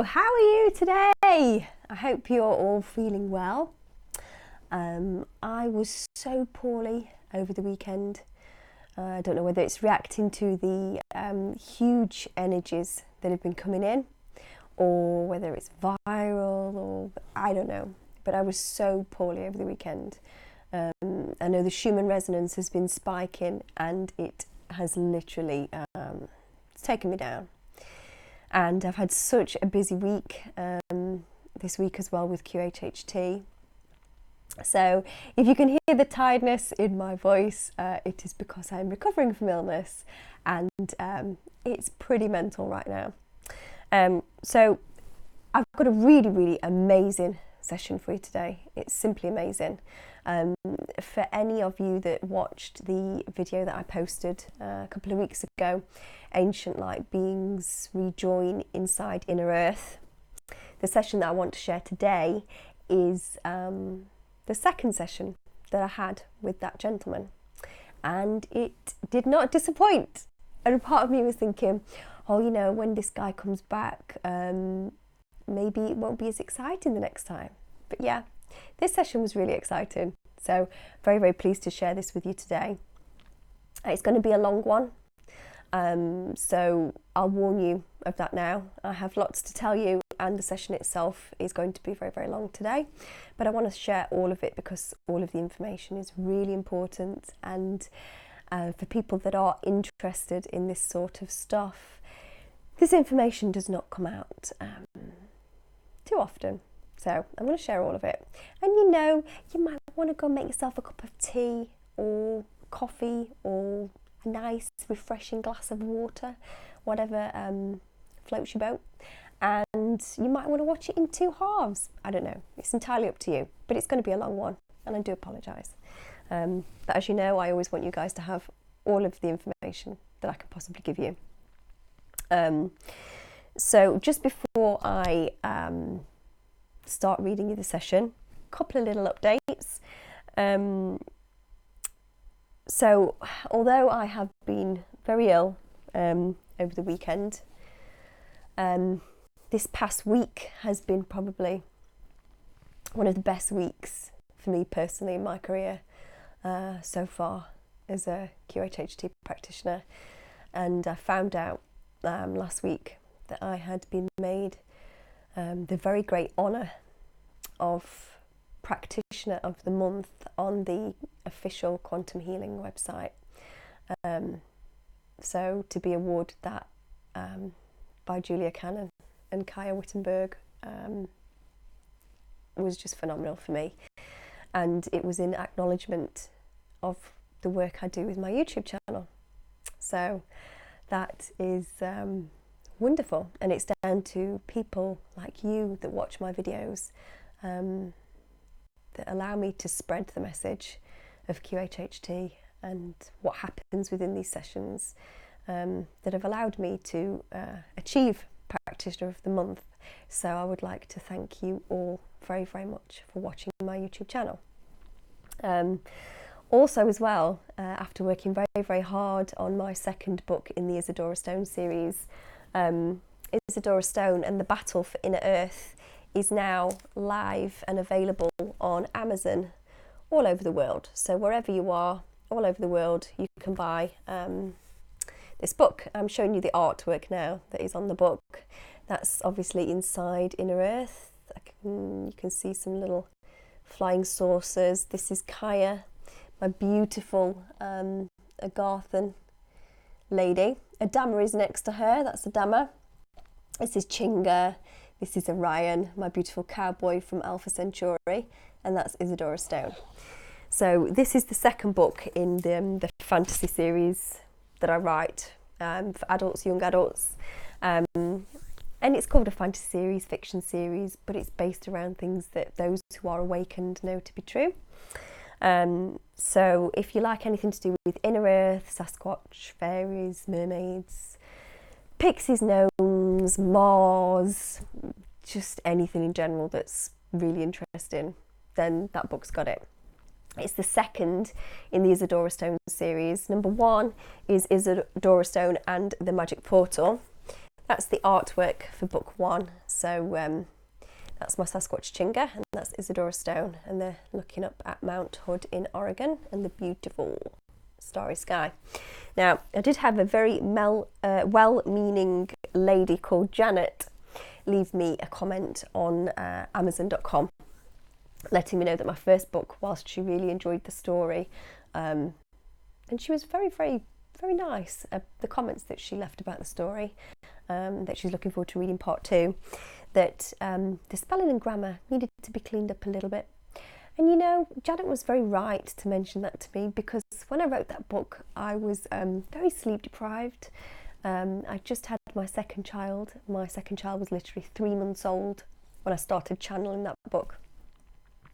how are you today? I hope you're all feeling well. I was so poorly over the weekend. I don't know whether it's reacting to the huge energies that have been coming in, or whether it's viral, or I don't know. But I was so poorly over the weekend. I know the Schumann resonance has been spiking, and it has literally it's taken me down. And I've had such a busy week this week as well with QHHT. So if you can hear the tiredness in my voice, it is because I'm recovering from illness, and it's pretty mental right now. So I've got a really, really amazing session for you today. It's simply amazing. For any of you that watched the video that I posted a couple of weeks ago, Ancient Light Beings Rejoin Inside Inner Earth, the session that I want to share today is the second session that I had with that gentleman, and it did not disappoint. And part of me was thinking, oh, you know, when this guy comes back, maybe it won't be as exciting the next time. But yeah, this session was really exciting. So very, very pleased to share this with you today. It's going to be a long one. So I'll warn you of that now. I have lots to tell you, and the session itself is going to be very, very long today. But I want to share all of it because all of the information is really important. And for people that are interested in this sort of stuff, this information does not come out too often. So I'm going to share all of it. And you know, you might want to go make yourself a cup of tea or coffee or a nice refreshing glass of water, whatever floats your boat. And you might want to watch it in two halves. I don't know. It's entirely up to you. But it's going to be a long one, and I do apologise. But as you know, I always want you guys to have all of the information that I can possibly give you. So just before I start reading you the session, a couple of little updates. So although I have been very ill over the weekend, this past week has been probably one of the best weeks for me personally in my career so far as a QHHT practitioner. And I found out last week that I had been made the very great honour of Practitioner of the Month on the official Quantum Healing website. So to be awarded that by Julia Cannon and Kaya Wittenberg was just phenomenal for me. And it was in acknowledgement of the work I do with my YouTube channel. So that is wonderful, and it's down to people like you that watch my videos that allow me to spread the message of QHHT and what happens within these sessions that have allowed me to achieve Practitioner of the Month. So I would like to thank you all very, very much for watching my YouTube channel. Also as well, after working very, very hard on my second book in the Isadora Stone series, Isadora Stone and the Battle for Inner Earth is now live and available on Amazon all over the world. So wherever you are, all over the world, you can buy this book. I'm showing you the artwork now that is on the book. That's obviously inside Inner Earth. You can see some little flying saucers. This is Kaya, my beautiful Agarthan lady. Adama is next to her. That's Adama. This is Chinga. This is Orion, my beautiful cowboy from Alpha Centauri, and that's Isadora Stone. So this is the second book in the fantasy series that I write for adults, young adults. And it's called a fantasy series, fiction series, but it's based around things that those who are awakened know to be true. So if you like anything to do with Inner Earth, Sasquatch, fairies, mermaids, pixies, gnomes, Mars, just anything in general that's really interesting, then that book's got it. It's the second in the Isadora Stone series. Number one is Isadora Stone and the Magic Portal. That's the artwork for book one. So that's my Sasquatch Chinga, and that's Isadora Stone, and they're looking up at Mount Hood in Oregon and the beautiful starry sky. Now, I did have a very well-meaning lady called Janet leave me a comment on Amazon.com, letting me know that my first book, whilst she really enjoyed the story, and she was very, very, very nice, the comments that she left about the story, that she's looking forward to reading part 2, that the spelling and grammar needed to be cleaned up a little bit. And you know, Janet was very right to mention that to me, because when I wrote that book, I was very sleep deprived. I just had my second child. My second child was literally 3 months old when I started channeling that book.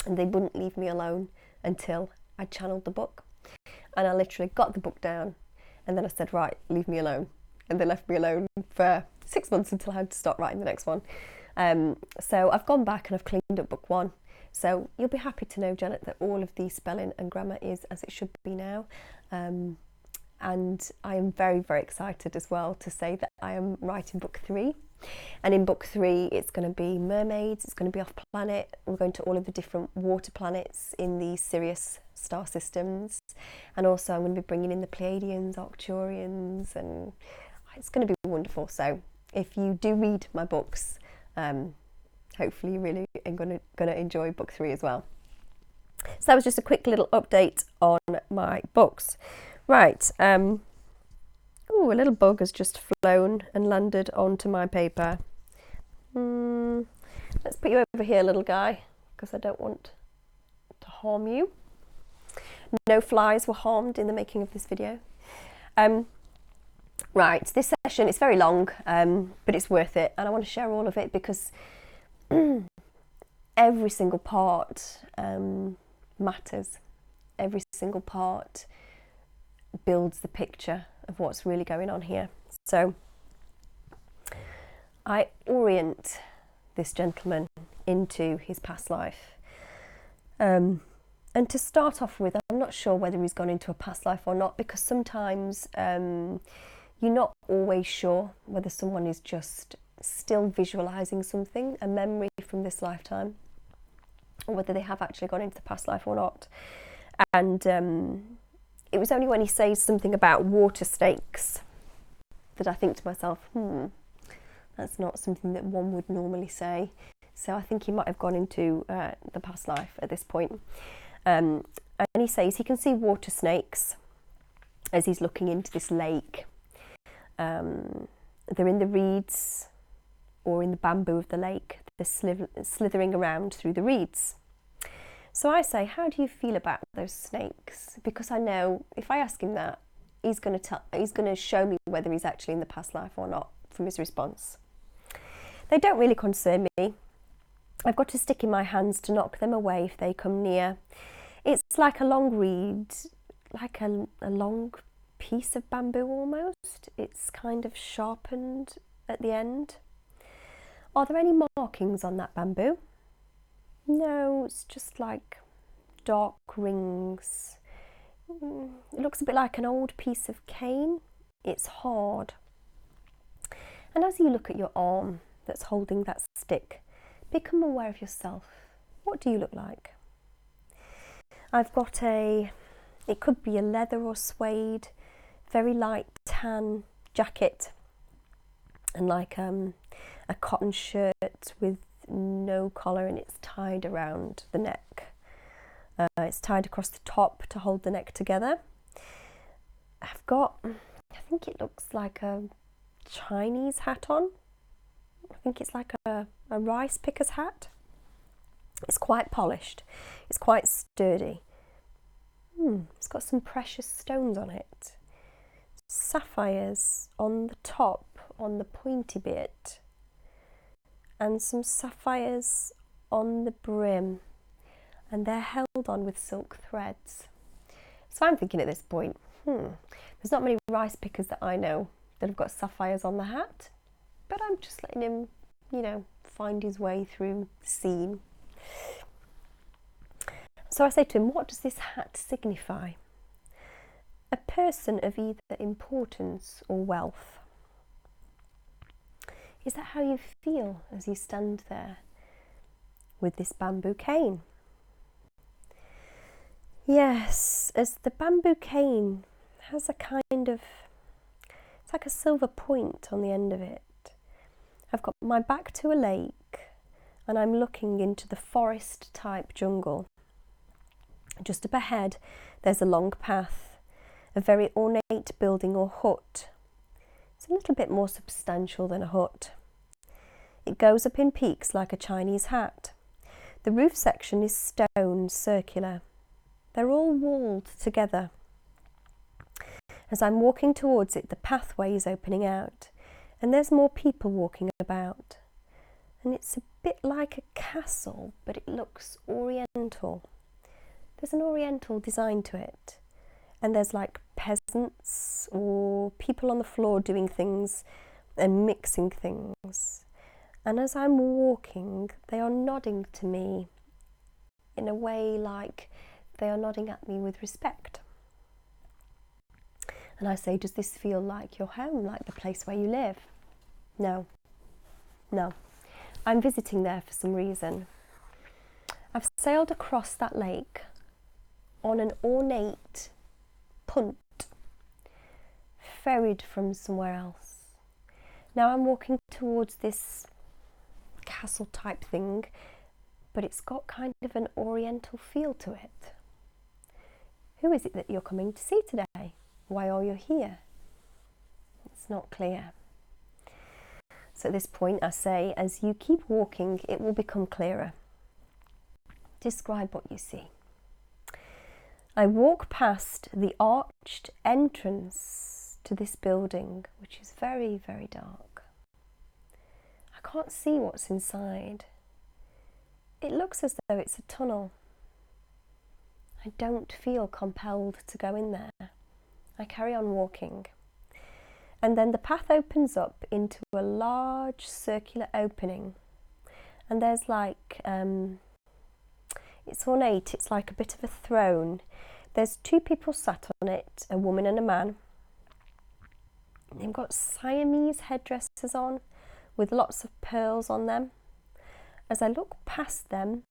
And they wouldn't leave me alone until I channeled the book. And I literally got the book down, and then I said, right, leave me alone. And they left me alone for 6 months until I had to start writing the next one. So I've gone back and I've cleaned up book 1. So you'll be happy to know, Janet, that all of the spelling and grammar is as it should be now. And I am very, very excited as well to say that I am writing book 3. And in book 3, it's going to be mermaids, it's going to be off planet. We're going to all of the different water planets in the Sirius star systems. And also I'm going to be bringing in the Pleiadians, Arcturians, and it's going to be wonderful. So if you do read my books, hopefully you really are going to enjoy book 3 as well. So that was just a quick little update on my books. Right, ooh, a little bug has just flown and landed onto my paper. Let's put you over here, little guy, because I don't want to harm you. No flies were harmed in the making of this video. Right, this session is very long, but it's worth it, and I want to share all of it because every single part matters. Every single part builds the picture of what's really going on here. So I orient this gentleman into his past life. And to start off with, I'm not sure whether he's gone into a past life or not, because sometimes you're not always sure whether someone is just still visualizing something, a memory from this lifetime, or whether they have actually gone into the past life or not. And it was only when he says something about water snakes that I think to myself, that's not something that one would normally say. So I think he might have gone into the past life at this point. And he says he can see water snakes as he's looking into this lake. They're in the reeds or in the bamboo of the lake. They're slithering around through the reeds. So I say, how do you feel about those snakes? Because I know if I ask him that, he's going to show me whether he's actually in the past life or not from his response. They don't really concern me. I've got to stick in my hands to knock them away if they come near. It's like a long reed, like a long piece of bamboo almost. It's kind of sharpened at the end. Are there any markings on that bamboo? No, it's just like dark rings. It looks a bit like an old piece of cane. It's hard. And as you look at your arm that's holding that stick, become aware of yourself. What do you look like? I've got it could be a leather or suede, very light tan jacket, and like a cotton shirt with no collar, and it's tied around the neck. It's tied across the top to hold the neck together. I've got, I think it looks like a Chinese hat on. I think it's like a rice picker's hat. It's quite polished. It's quite sturdy. It's got some precious stones on it. Sapphires on the top, on the pointy bit, and some sapphires on the brim, and they're held on with silk threads. So I'm thinking at this point, there's not many rice pickers that I know that have got sapphires on the hat, but I'm just letting him, find his way through the scene. So I say to him, what does this hat signify? A person of either importance or wealth. Is that how you feel as you stand there with this bamboo cane? Yes, as the bamboo cane has a kind of, it's like a silver point on the end of it. I've got my back to a lake and I'm looking into the forest type jungle. Just up ahead there's a long path, a very ornate building or hut. It's a little bit more substantial than a hut. It goes up in peaks like a Chinese hat. The roof section is stone, circular. They're all walled together. As I'm walking towards it, the pathway is opening out, and there's more people walking about. And it's a bit like a castle, but it looks oriental. There's an oriental design to it. And there's like peasants or people on the floor doing things and mixing things. And as I'm walking, they are nodding to me in a way like they are nodding at me with respect. And I say, does this feel like your home, like the place where you live? No. No. I'm visiting there for some reason. I've sailed across that lake on an ornate punt, ferried from somewhere else. Now I'm walking towards this castle type thing, but it's got kind of an oriental feel to it. Who is it that you're coming to see today? Why are you here? It's not clear. So at this point I say, as you keep walking, it will become clearer. Describe what you see. I walk past the arched entrance to this building, which is very, very dark. I can't see what's inside. It looks as though it's a tunnel. I don't feel compelled to go in there. I carry on walking. And then the path opens up into a large circular opening. And there's like, it's ornate, it's like a bit of a throne. There's two people sat on it, a woman and a man. They've got Siamese headdresses on with lots of pearls on them. As I look past them,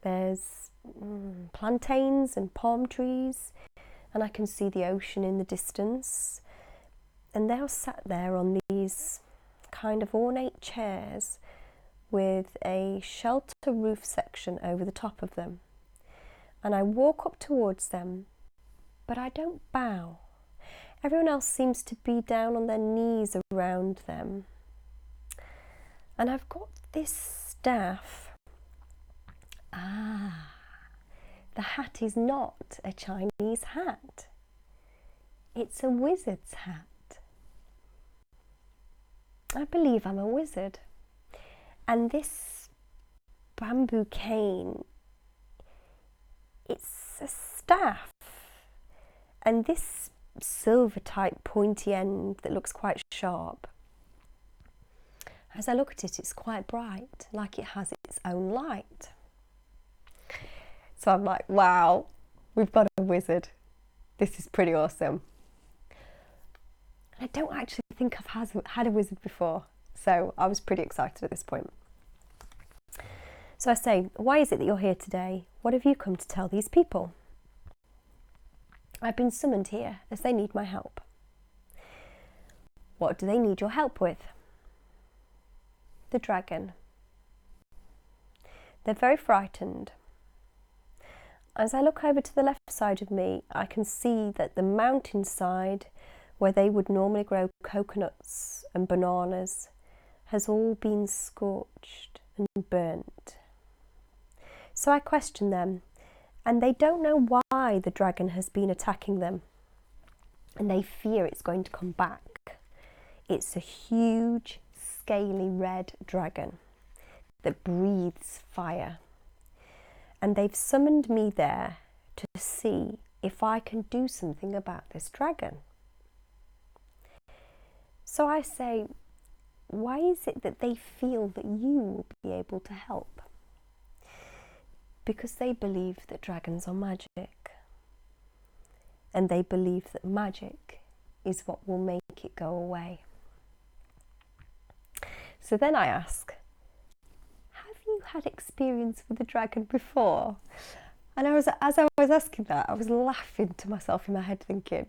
there's plantains and palm trees, and I can see the ocean in the distance. And they're sat there on these kind of ornate chairs with a shelter roof section over the top of them. And I walk up towards them, but I don't bow. Everyone else seems to be down on their knees around them. And I've got this staff. The hat is not a Chinese hat. It's a wizard's hat. I believe I'm a wizard. And this bamboo cane, it's a staff. And this silver type pointy end that looks quite sharp. As I look at it, it's quite bright, like it has its own light. So I'm like, wow, we've got a wizard. This is pretty awesome. And I don't actually think I've had a wizard before, so I was pretty excited at this point. So I say, why is it that you're here today? What have you come to tell these people? I've been summoned here as they need my help. What do they need your help with? The dragon. They're very frightened. As I look over to the left side of me, I can see that the mountainside, where they would normally grow coconuts and bananas, has all been scorched and burnt. So I question them, and they don't know why the dragon has been attacking them, and they fear it's going to come back. It's a huge, scaly red dragon that breathes fire. And they've summoned me there to see if I can do something about this dragon. So I say, why is it that they feel that you will be able to help? Because they believe that dragons are magic. And they believe that magic is what will make it go away. So then I ask, have you had experience with the dragon before? And as I was asking that, I was laughing to myself in my head thinking,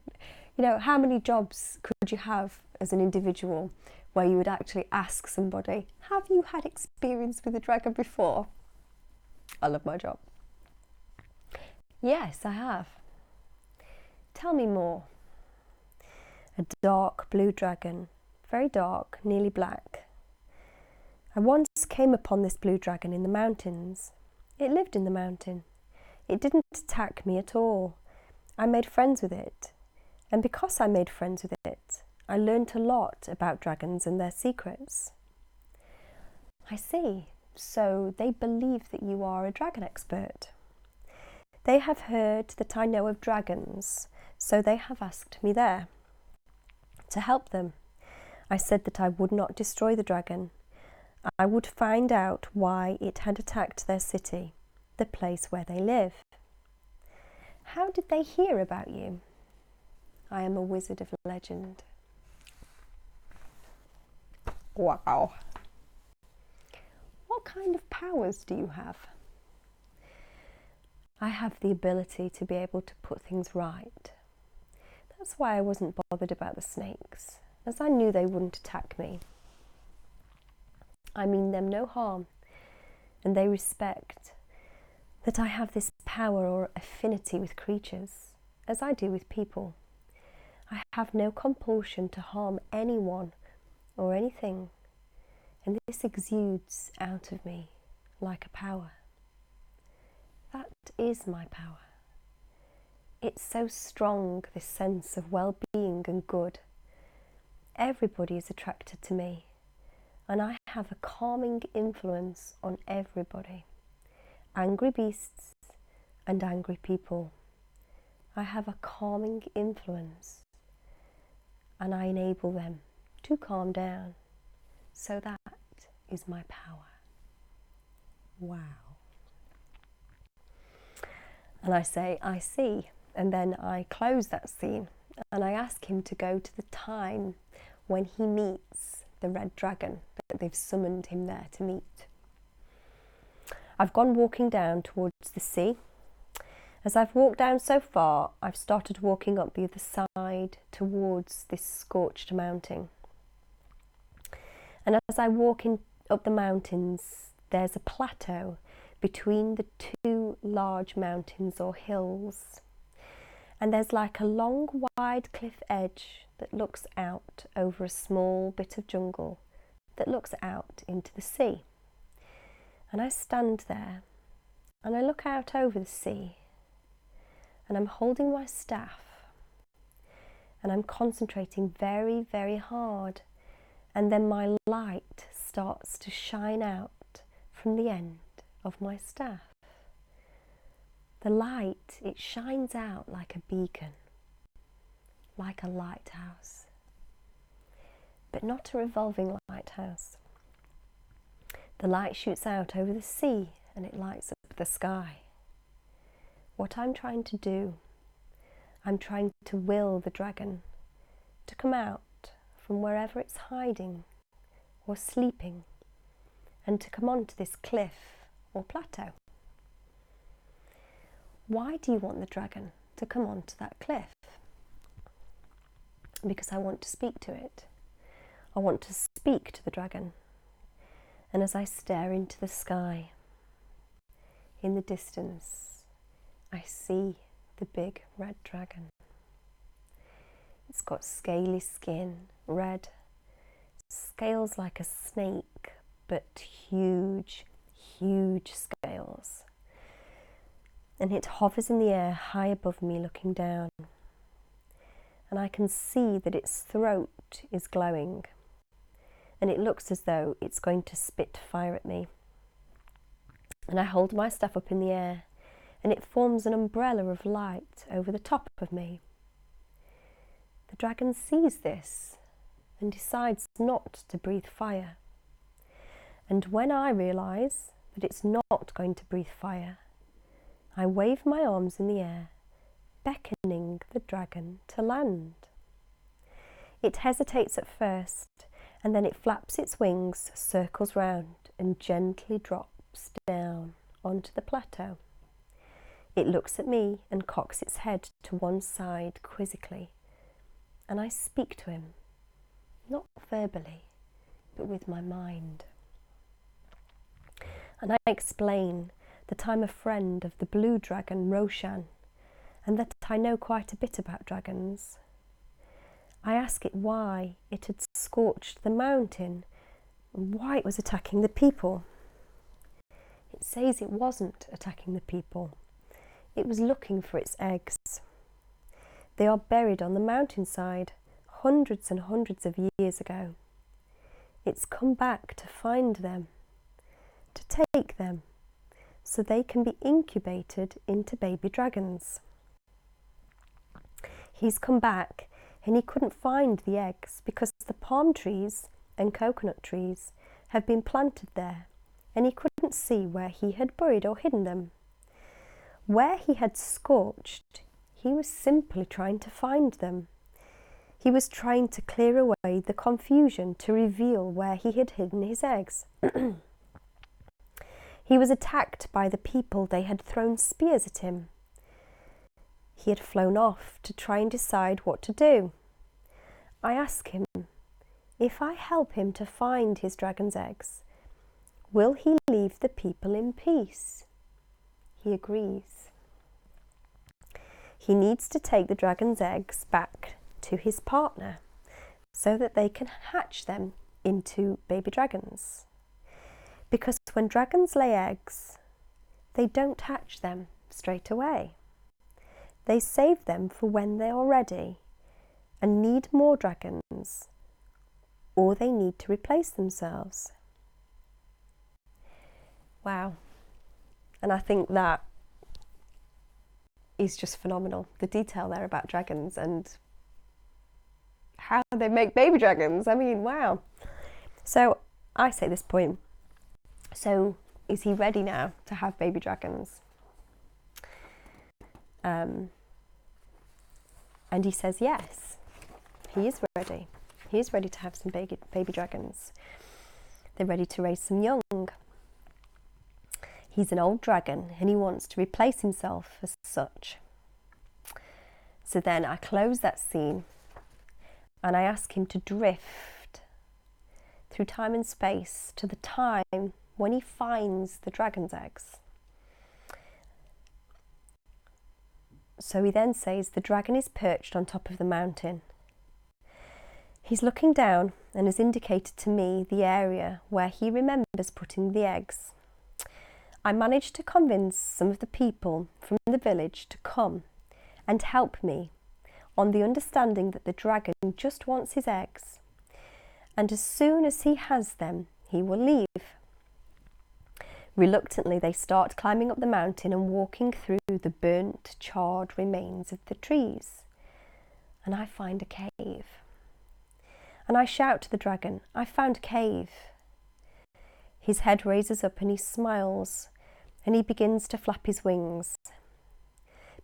you know, how many jobs could you have as an individual where you would actually ask somebody, have you had experience with the dragon before? I love my job. Yes, I have. Tell me more. A dark blue dragon, very dark, nearly black. I once came upon this blue dragon in the mountains. It lived in the mountain. It didn't attack me at all. I made friends with it. And because I made friends with it, I learned a lot about dragons and their secrets. I see. So they believe that you are a dragon expert. They have heard that I know of dragons, so they have asked me there to help them. I said that I would not destroy the dragon. I would find out why it had attacked their city, the place where they live. How did they hear about you? I am a wizard of legend. Wow. What kind of powers do you have? I have the ability to be able to put things right. That's why I wasn't bothered about the snakes, as I knew they wouldn't attack me. I mean them no harm, and they respect that I have this power or affinity with creatures, as I do with people. I have no compulsion to harm anyone or anything, and this exudes out of me like a power. That is my power. It's so strong, this sense of well-being and good. Everybody is attracted to me, and I have a calming influence on everybody. Angry beasts and angry people. I have a calming influence, and I enable them to calm down. So that is my power. Wow. And I say, I see. And then I close that scene and I ask him to go to the time when he meets the red dragon that they've summoned him there to meet. I've gone walking down towards the sea. As I've walked down so far, I've started walking up the other side towards this scorched mountain. And as I walk up the mountains, there's a plateau between the two large mountains or hills. And there's like a long, wide cliff edge that looks out over a small bit of jungle that looks out into the sea. And I stand there and I look out over the sea and I'm holding my staff and I'm concentrating very, very hard. And then my light starts to shine out from the end of my staff. The light, it shines out like a beacon, like a lighthouse, but not a revolving lighthouse. The light shoots out over the sea and it lights up the sky. What I'm trying to do, I'm trying to will the dragon to come out from wherever it's hiding or sleeping and to come onto this cliff or plateau. Why do you want the dragon to come onto that cliff? Because I want to speak to it. I want to speak to the dragon. And as I stare into the sky, in the distance, I see the big red dragon. It's got scaly skin, red, scales like a snake, but huge, huge scales. And it hovers in the air high above me looking down. And I can see that its throat is glowing. And it looks as though it's going to spit fire at me. And I hold my staff up in the air and it forms an umbrella of light over the top of me. The dragon sees this and decides not to breathe fire. And when I realise that it's not going to breathe fire, I wave my arms in the air, beckoning the dragon to land. It hesitates at first, and then it flaps its wings, circles round, and gently drops down onto the plateau. It looks at me and cocks its head to one side quizzically, and I speak to him, not verbally, but with my mind. And I explain that I'm a friend of the blue dragon Roshan, and that I know quite a bit about dragons. I ask it why it had scorched the mountain and why it was attacking the people. It says it wasn't attacking the people. It was looking for its eggs. They are buried on the mountainside hundreds and hundreds of years ago. It's come back to find them, to take them, so they can be incubated into baby dragons. He's come back and he couldn't find the eggs because the palm trees and coconut trees have been planted there, and he couldn't see where he had buried or hidden them. Where he had scorched, he was simply trying to find them. He was trying to clear away the confusion to reveal where he had hidden his eggs. He was attacked by the people. They had thrown spears at him. He had flown off to try and decide what to do. I ask him, if I help him to find his dragon's eggs, will he leave the people in peace? He agrees. He needs to take the dragon's eggs back to his partner so that they can hatch them into baby dragons. Because when dragons lay eggs, they don't hatch them straight away. They save them for when they are ready and need more dragons, or they need to replace themselves. Wow. And I think that is just phenomenal. The detail there about dragons and how they make baby dragons. I mean, wow. So I say at this point, so is he ready now to have baby dragons? And he says yes, he is ready. He is ready to have some baby dragons. They're ready to raise some young. He's an old dragon and he wants to replace himself as such. So then I close that scene and I ask him to drift through time and space to the time when he finds the dragon's eggs. So he then says the dragon is perched on top of the mountain. He's looking down and has indicated to me the area where he remembers putting the eggs. I managed to convince some of the people from the village to come and help me, on the understanding that the dragon just wants his eggs, and as soon as he has them, he will leave. Reluctantly, they start climbing up the mountain and walking through the burnt, charred remains of the trees. And I find a cave. And I shout to the dragon, I found a cave. His head raises up and he smiles, and he begins to flap his wings.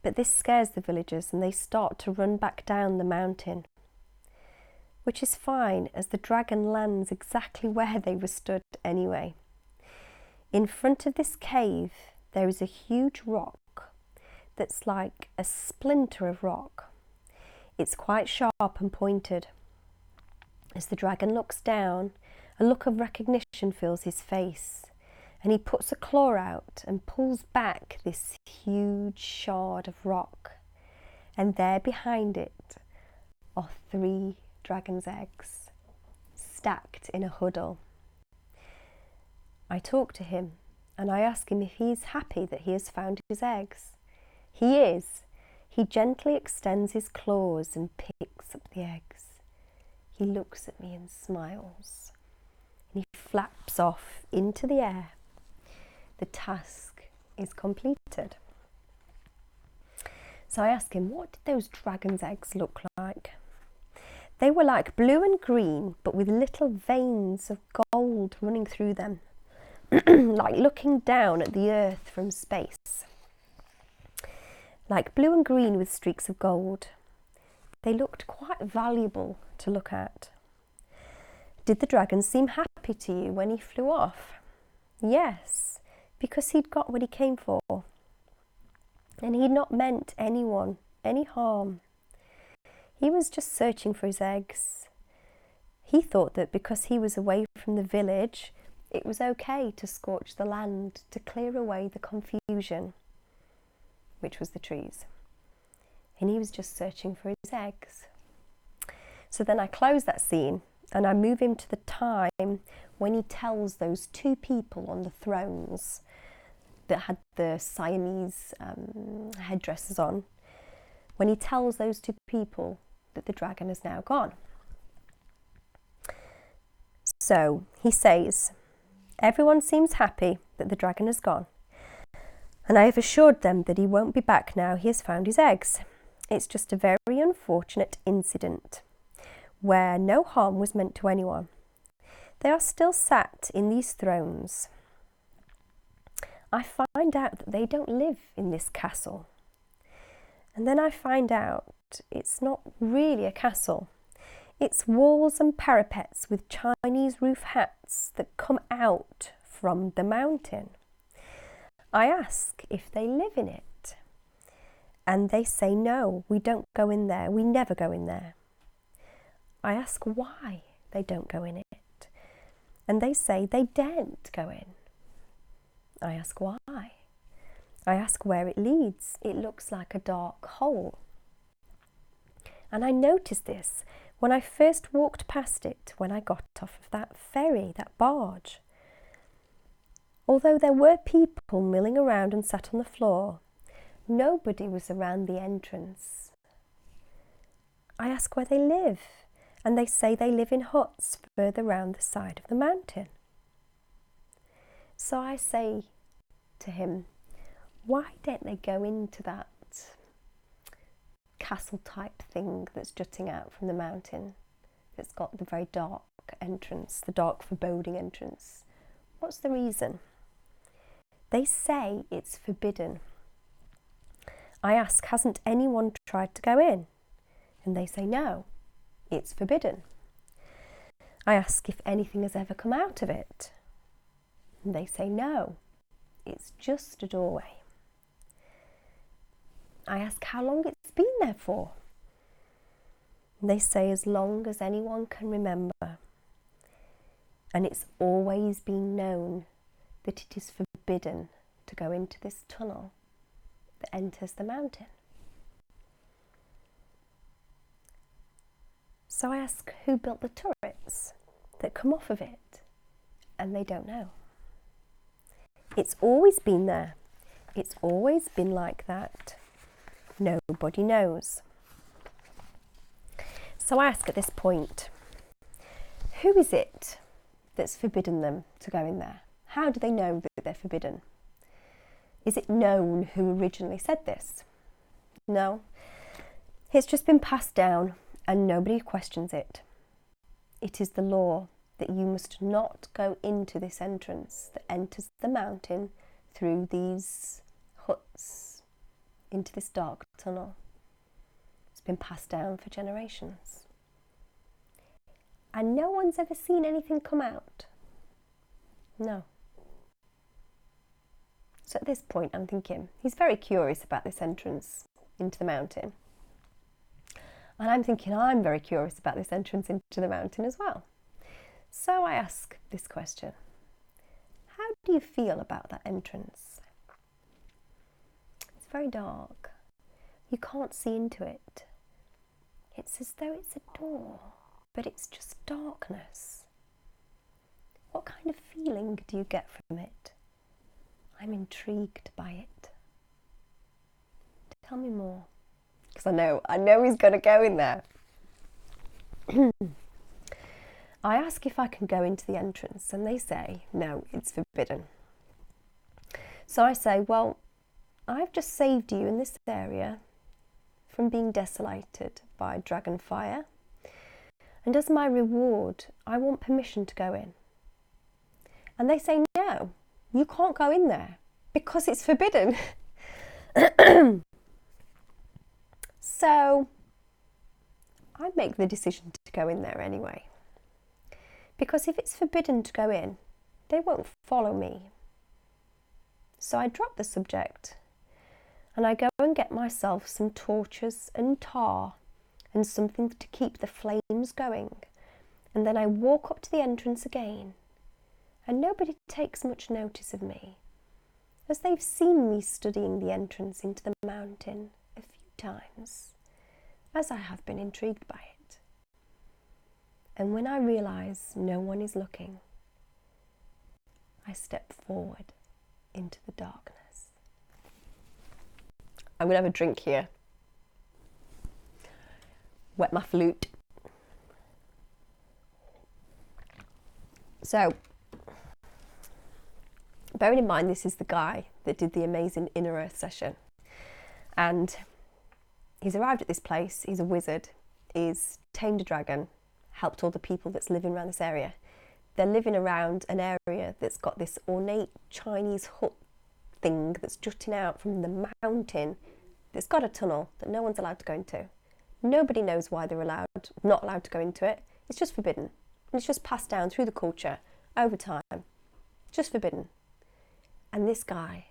But this scares the villagers and they start to run back down the mountain, which is fine as the dragon lands exactly where they were stood anyway. In front of this cave, there is a huge rock that's like a splinter of rock. It's quite sharp and pointed. As the dragon looks down, a look of recognition fills his face, and he puts a claw out and pulls back this huge shard of rock. And there behind it are 3 dragon's eggs, stacked in a huddle. I talk to him and I ask him if he is happy that he has found his eggs. He is. He gently extends his claws and picks up the eggs. He looks at me and smiles. And he flaps off into the air. The task is completed. So I ask him, what did those dragon's eggs look like? They were like blue and green, but with little veins of gold running through them. Like looking down at the earth from space. Like blue and green with streaks of gold. They looked quite valuable to look at. Did the dragon seem happy to you when he flew off? Yes, because he'd got what he came for. And he'd not meant anyone any harm. He was just searching for his eggs. He thought that because he was away from the village, it was okay to scorch the land to clear away the confusion, which was the trees. And he was just searching for his eggs. So then I close that scene and I move him to the time when he tells those two people on the thrones that had the Siamese headdresses on, when he tells those two people that the dragon is now gone. So he says, everyone seems happy that the dragon is gone, and I have assured them that he won't be back now he has found his eggs. It's just a very unfortunate incident where no harm was meant to anyone. They are still sat in these thrones. I find out that they don't live in this castle. And then I find out it's not really a castle. It's walls and parapets with Chinese roof hats that come out from the mountain. I ask if they live in it. And they say, no, we don't go in there. We never go in there. I ask why they don't go in it. And they say they daren't go in. I ask why. I ask where it leads. It looks like a dark hole. And I noticed this when I first walked past it, when I got off of that ferry, that barge. Although there were people milling around and sat on the floor, nobody was around the entrance. I ask where they live, and they say they live in huts further round the side of the mountain. So I say to him, why don't they go into that castle type thing that's jutting out from the mountain, that's got the very dark entrance, the dark foreboding entrance? What's the reason? They say it's forbidden. I ask, hasn't anyone tried to go in? And they say no, it's forbidden. I ask if anything has ever come out of it. And they say no, it's just a doorway. I ask how long it's been there for. And they say as long as anyone can remember. And it's always been known that it is forbidden to go into this tunnel that enters the mountain. So I ask who built the turrets that come off of it, and they don't know. It's always been there. It's always been like that. Nobody knows. So I ask at this point, who is it that's forbidden them to go in there? How do they know that they're forbidden? Is it known who originally said this? No. It's just been passed down and nobody questions it. It is the law that you must not go into this entrance that enters the mountain through these huts into this dark tunnel. It's been passed down for generations. And no one's ever seen anything come out. No. So at this point I'm thinking, he's very curious about this entrance into the mountain. And I'm thinking, I'm very curious about this entrance into the mountain as well. So I ask this question. How do you feel about that entrance? It's very dark. You can't see into it. It's as though it's a door, but it's just darkness. What kind of feeling do you get from it? I'm intrigued by it. Tell me more. Because I know he's going to go in there. I ask if I can go into the entrance and they say, no, it's forbidden. So I say, well, I've just saved you in this area from being desolated by dragon fire. And as my reward, I want permission to go in. And they say, no, you can't go in there because it's forbidden. So I make the decision to go in there anyway. Because if it's forbidden to go in, they won't follow me. So I drop the subject and I go and get myself some torches and tar and something to keep the flames going. And then I walk up to the entrance again, and nobody takes much notice of me, as they've seen me studying the entrance into the mountain a few times, as I have been intrigued by it. And when I realise no one is looking, I step forward into the darkness. I'm going to have a drink here. Wet my flute. So, bearing in mind this is the guy that did the amazing Inner Earth session, and he's arrived at this place, he's a wizard, he's tamed a dragon, helped all the people that's living around this area. They're living around an area that's got this ornate Chinese hut thing that's jutting out from the mountain, that's got a tunnel that no one's allowed to go into. Nobody knows why they're not allowed to go into it. It's just forbidden. And it's just passed down through the culture over time. Just forbidden. And this guy,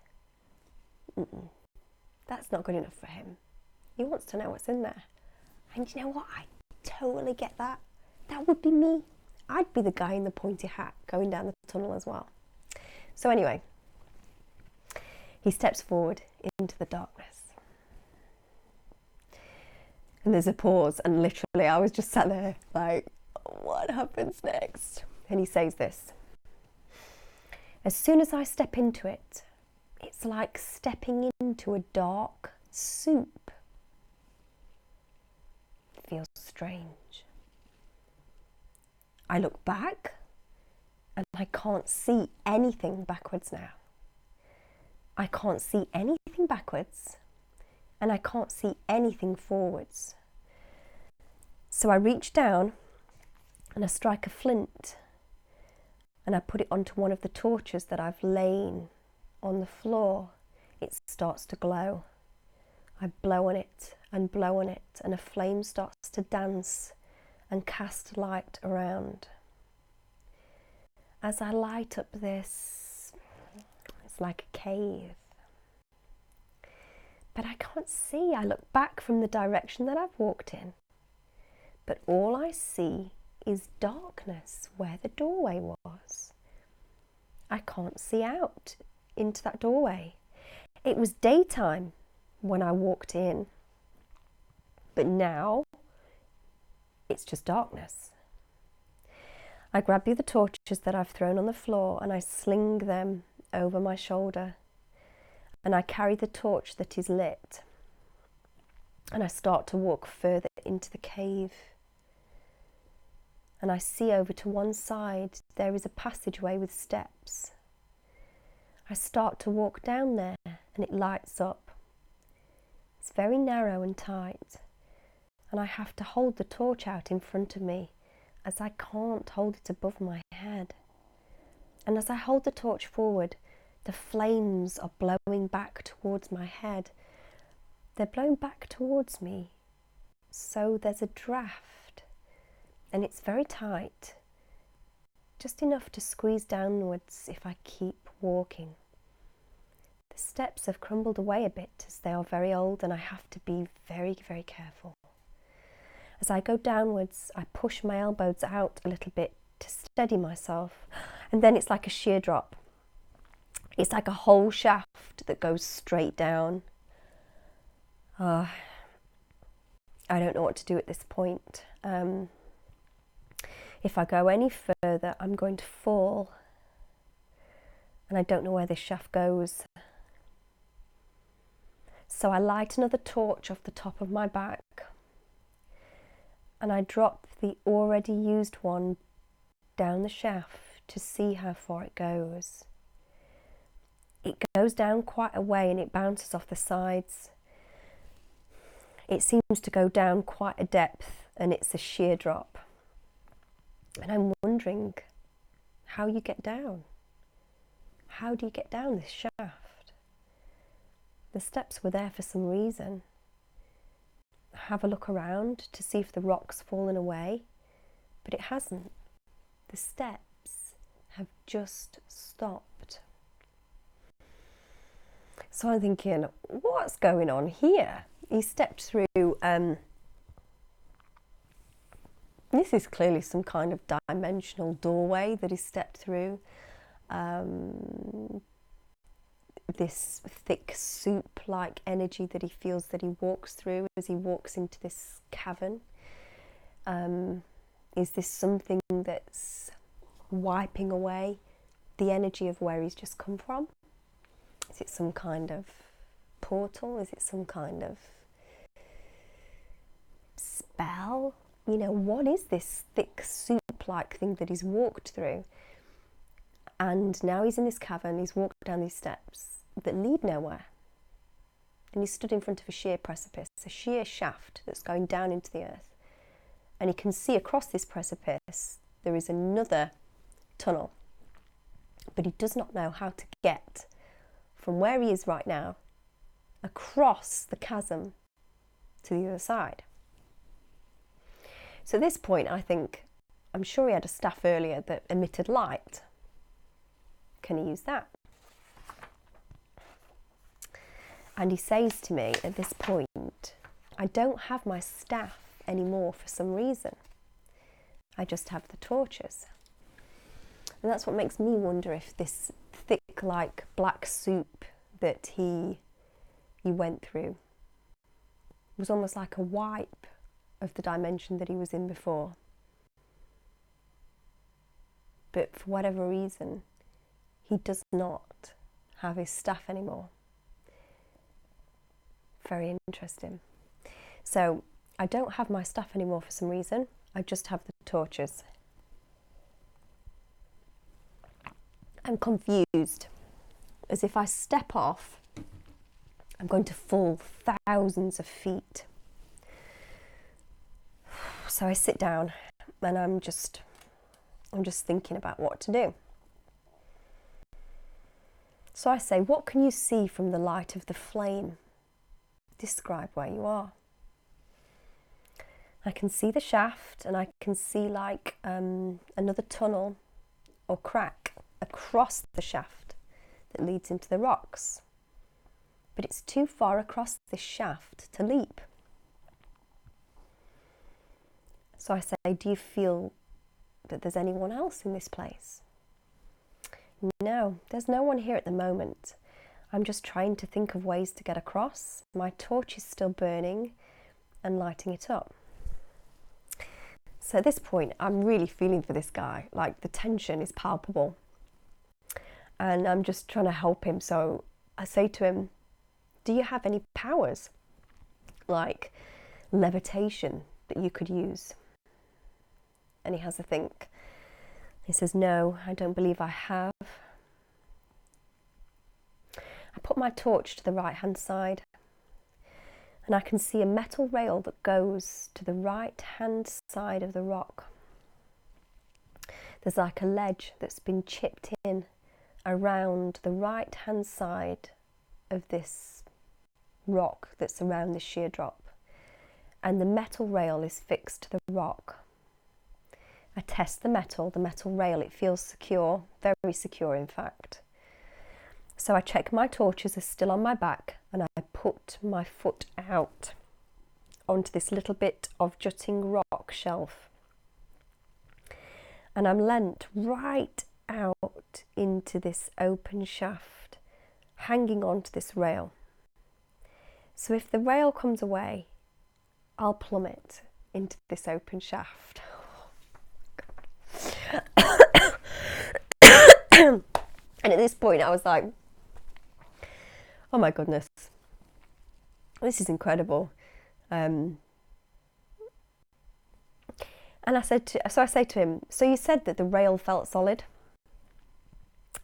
that's not good enough for him. He wants to know what's in there. And you know what? I totally get that. That would be me. I'd be the guy in the pointy hat going down the tunnel as well. So anyway, he steps forward into the darkness. And there's a pause, and literally I was just sat there like, what happens next? And he says this: as soon as I step into it, it's like stepping into a dark soup. It feels strange. I look back and I can't see anything backwards now. I can't see anything backwards and I can't see anything forwards. So I reach down and I strike a flint and I put it onto one of the torches that I've lain on the floor. It starts to glow. I blow on it and blow on it, and a flame starts to dance and cast light around. As I light up this, it's like a cave. But I can't see. I look back from the direction that I've walked in, but all I see is darkness where the doorway was. I can't see out into that doorway. It was daytime when I walked in, but now it's just darkness. I grab the other torches that I've thrown on the floor and I sling them over my shoulder, and I carry the torch that is lit, and I start to walk further into the cave. And I see over to one side there is a passageway with steps. I start to walk down there and it lights up. It's very narrow and tight, and I have to hold the torch out in front of me as I can't hold it above my head. And as I hold the torch forward, the flames are blowing back towards my head. They're blowing back towards me, so there's a draft, and it's very tight, just enough to squeeze downwards if I keep walking. The steps have crumbled away a bit as they are very old, and I have to be very, very careful. As I go downwards, I push my elbows out a little bit to steady myself, and then it's like a sheer drop. It's like a whole shaft that goes straight down. I don't know what to do at this point. If I go any further, I'm going to fall, and I don't know where this shaft goes. So I light another torch off the top of my back, and I drop the already used one down the shaft to see how far it goes. It goes down quite a way and it bounces off the sides. It seems to go down quite a depth and it's a sheer drop. And I'm wondering how you get down. How do you get down this shaft? The steps were there for some reason. Have a look around to see if the rock's fallen away, but it hasn't. The the steps have just stopped. So I'm thinking, what's going on here? He stepped through, this is clearly some kind of dimensional doorway that he stepped through. This thick soup-like energy that he feels that he walks through as he walks into this cavern. Is this something that's wiping away the energy of where he's just come from? Is it some kind of portal? Is it some kind of spell? You know, what is this thick soup-like thing that he's walked through? And now he's in this cavern, he's walked down these steps that lead nowhere. And he's stood in front of a sheer precipice, a sheer shaft that's going down into the earth. And he can see across this precipice there is another tunnel. But he does not know how to get from where he is right now across the chasm to the other side. So at this point, I'm sure he had a staff earlier that emitted light. Can he use that? And he says to me at this point, I don't have my staff anymore for some reason. I just have the torches. And that's what makes me wonder if this thick, like black soup that he went through was almost like a wipe of the dimension that he was in before. But for whatever reason, he does not have his staff anymore. Very interesting. So I don't have my staff anymore for some reason. I just have the torches. I'm confused. As if I step off, I'm going to fall thousands of feet. So I sit down and I'm just thinking about what to do. So I say, what can you see from the light of the flame? Describe where you are. I can see the shaft and I can see like another tunnel or crack across the shaft that leads into the rocks. But it's too far across this shaft to leap. So I say, do you feel that there's anyone else in this place? No, there's no one here at the moment. I'm just trying to think of ways to get across. My torch is still burning and lighting it up. So at this point, I'm really feeling for this guy. Like the tension is palpable. And I'm just trying to help him. So I say to him, do you have any powers? Like levitation that you could use? And he has a think. He says, no, I don't believe I have. I put my torch to the right-hand side and I can see a metal rail that goes to the right-hand side of the rock. There's like a ledge that's been chipped in around the right-hand side of this rock that's around the sheer drop. And the metal rail is fixed to the rock. I test the metal rail, it feels secure, very secure in fact. So I check my torches are still on my back and I put my foot out onto this little bit of jutting rock shelf. And I'm leant right out into this open shaft, hanging onto this rail. So if the rail comes away, I'll plummet into this open shaft. And at this point I was like, oh my goodness, this is incredible. And I say to him, so you said that the rail felt solid?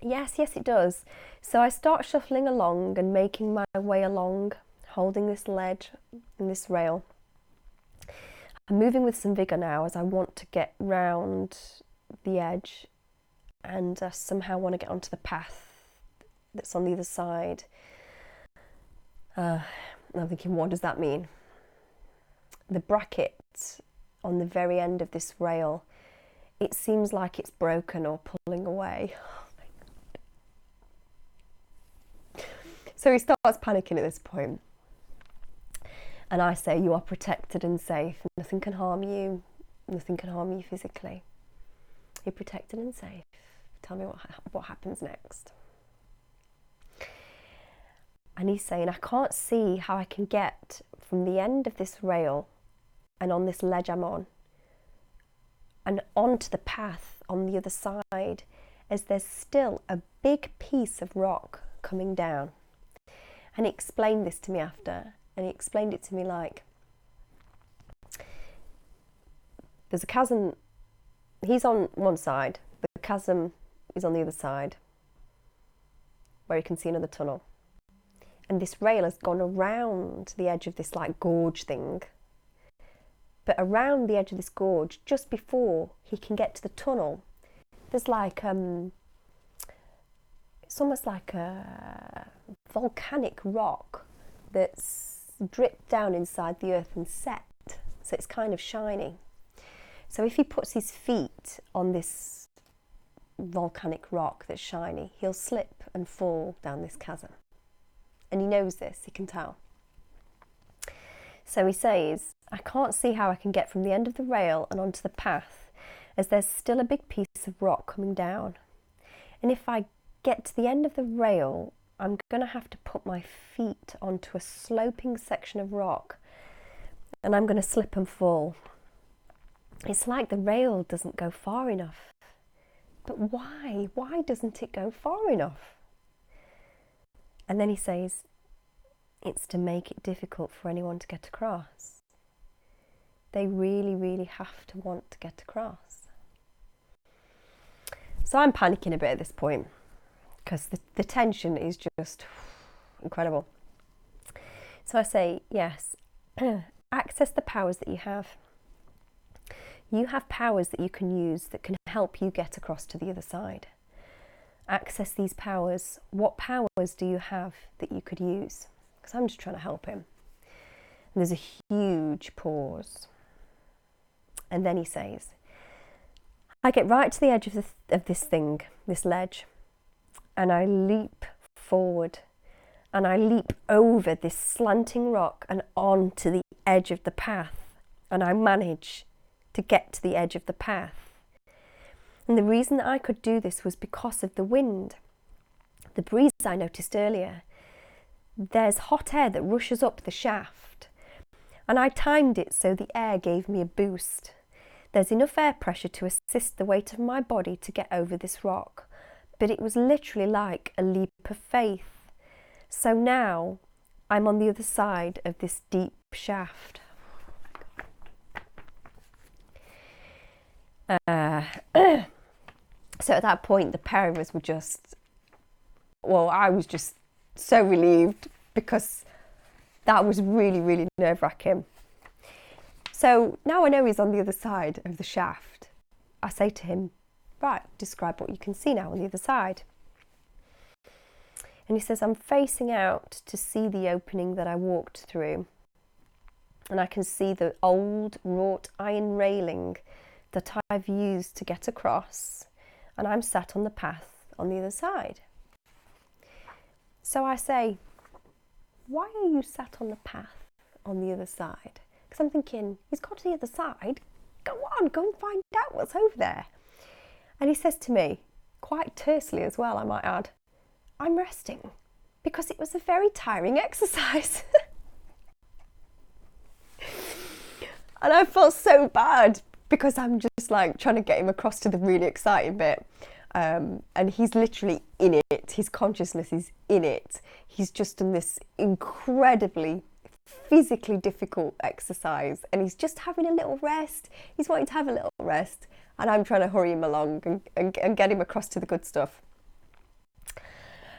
Yes, it does. So I start shuffling along and making my way along, holding this ledge and this rail. I'm moving with some vigour now as I want to get round the edge and somehow want to get onto the path that's on the other side. I'm thinking, what does that mean? The bracket on the very end of this rail it seems like it's broken or pulling away. So he starts panicking at this point. And I say, you are protected and safe. Nothing can harm you. Nothing can harm you physically. You're protected and safe. Tell me what happens next. And he's saying, I can't see how I can get from the end of this rail and on this ledge I'm on and onto the path on the other side, as there's still a big piece of rock coming down. And he explained this to me after, and he explained it to me like, there's a chasm, he's on one side, the chasm is on the other side, where you can see another tunnel. And this rail has gone around the edge of this like gorge thing. But around the edge of this gorge, just before he can get to the tunnel, there's like, it's almost like a volcanic rock that's dripped down inside the earth and set. So it's kind of shiny. So if he puts his feet on this volcanic rock that's shiny, he'll slip and fall down this chasm. And he knows this, he can tell. So he says, I can't see how I can get from the end of the rail and onto the path, as there's still a big piece of rock coming down. And if I get to the end of the rail, I'm going to have to put my feet onto a sloping section of rock, and I'm going to slip and fall. It's like the rail doesn't go far enough. But why? Why doesn't it go far enough? And then he says, it's to make it difficult for anyone to get across. They really, really have to want to get across. So I'm panicking a bit at this point, because the tension is just incredible. So I say, yes, access the powers that you have. You have powers that you can use that can help you get across to the other side. Access these powers. What powers do you have that you could use? Because I'm just trying to help him. And there's a huge pause. And then he says, I get right to the edge of this thing, this ledge, and I leap forward, and I leap over this slanting rock and onto the edge of the path, and I manage to get to the edge of the path. And the reason that I could do this was because of the wind. The breeze I noticed earlier. There's hot air that rushes up the shaft, and I timed it so the air gave me a boost. There's enough air pressure to assist the weight of my body to get over this rock, but it was literally like a leap of faith. So now I'm on the other side of this deep shaft. So at that point, the pair of us were just, well, I was just so relieved, because that was really, really nerve-wracking. So now I know he's on the other side of the shaft. I say to him, right, describe what you can see now on the other side. And he says, I'm facing out to see the opening that I walked through. And I can see the old wrought iron railing that I've used to get across. And I'm sat on the path on the other side. So I say, why are you sat on the path on the other side? Because I'm thinking, he's got to the other side. Go on, go and find out what's over there. And he says to me, quite tersely as well, I might add, I'm resting, because it was a very tiring exercise. And I felt so bad, because I'm just like trying to get him across to the really exciting bit. And he's literally in it. His consciousness is in it. He's just done this incredibly physically difficult exercise, and he's just having a little rest. He's wanting to have a little rest, and I'm trying to hurry him along and get him across to the good stuff.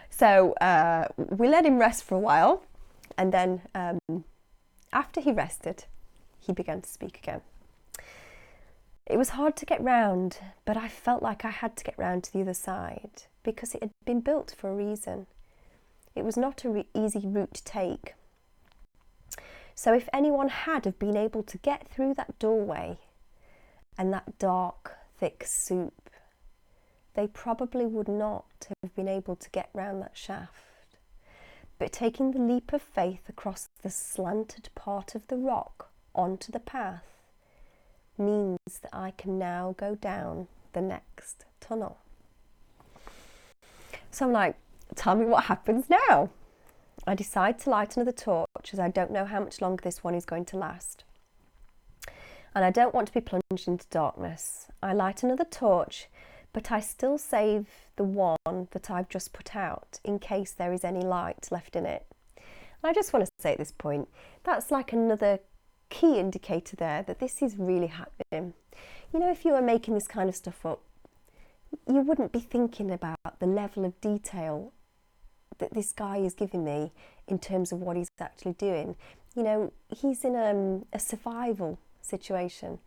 So we let him rest for a while, and then after he rested, he began to speak again. It was hard to get round, but I felt like I had to get round to the other side, because it had been built for a reason. It was not an easy route to take. So if anyone had have been able to get through that doorway and that dark thick soup, they probably would not have been able to get round that shaft. But taking the leap of faith across the slanted part of the rock onto the path means that I can now go down the next tunnel. So I'm like, tell me what happens now. I decide to light another torch as I don't know how much longer this one is going to last. And I don't want to be plunged into darkness. I light another torch, but I still save the one that I've just put out in case there is any light left in it. And I just want to say at this point, that's like another key indicator there that this is really happening. You know, if you were making this kind of stuff up, you wouldn't be thinking about the level of detail that this guy is giving me in terms of what he's actually doing. You know, he's in a survival situation,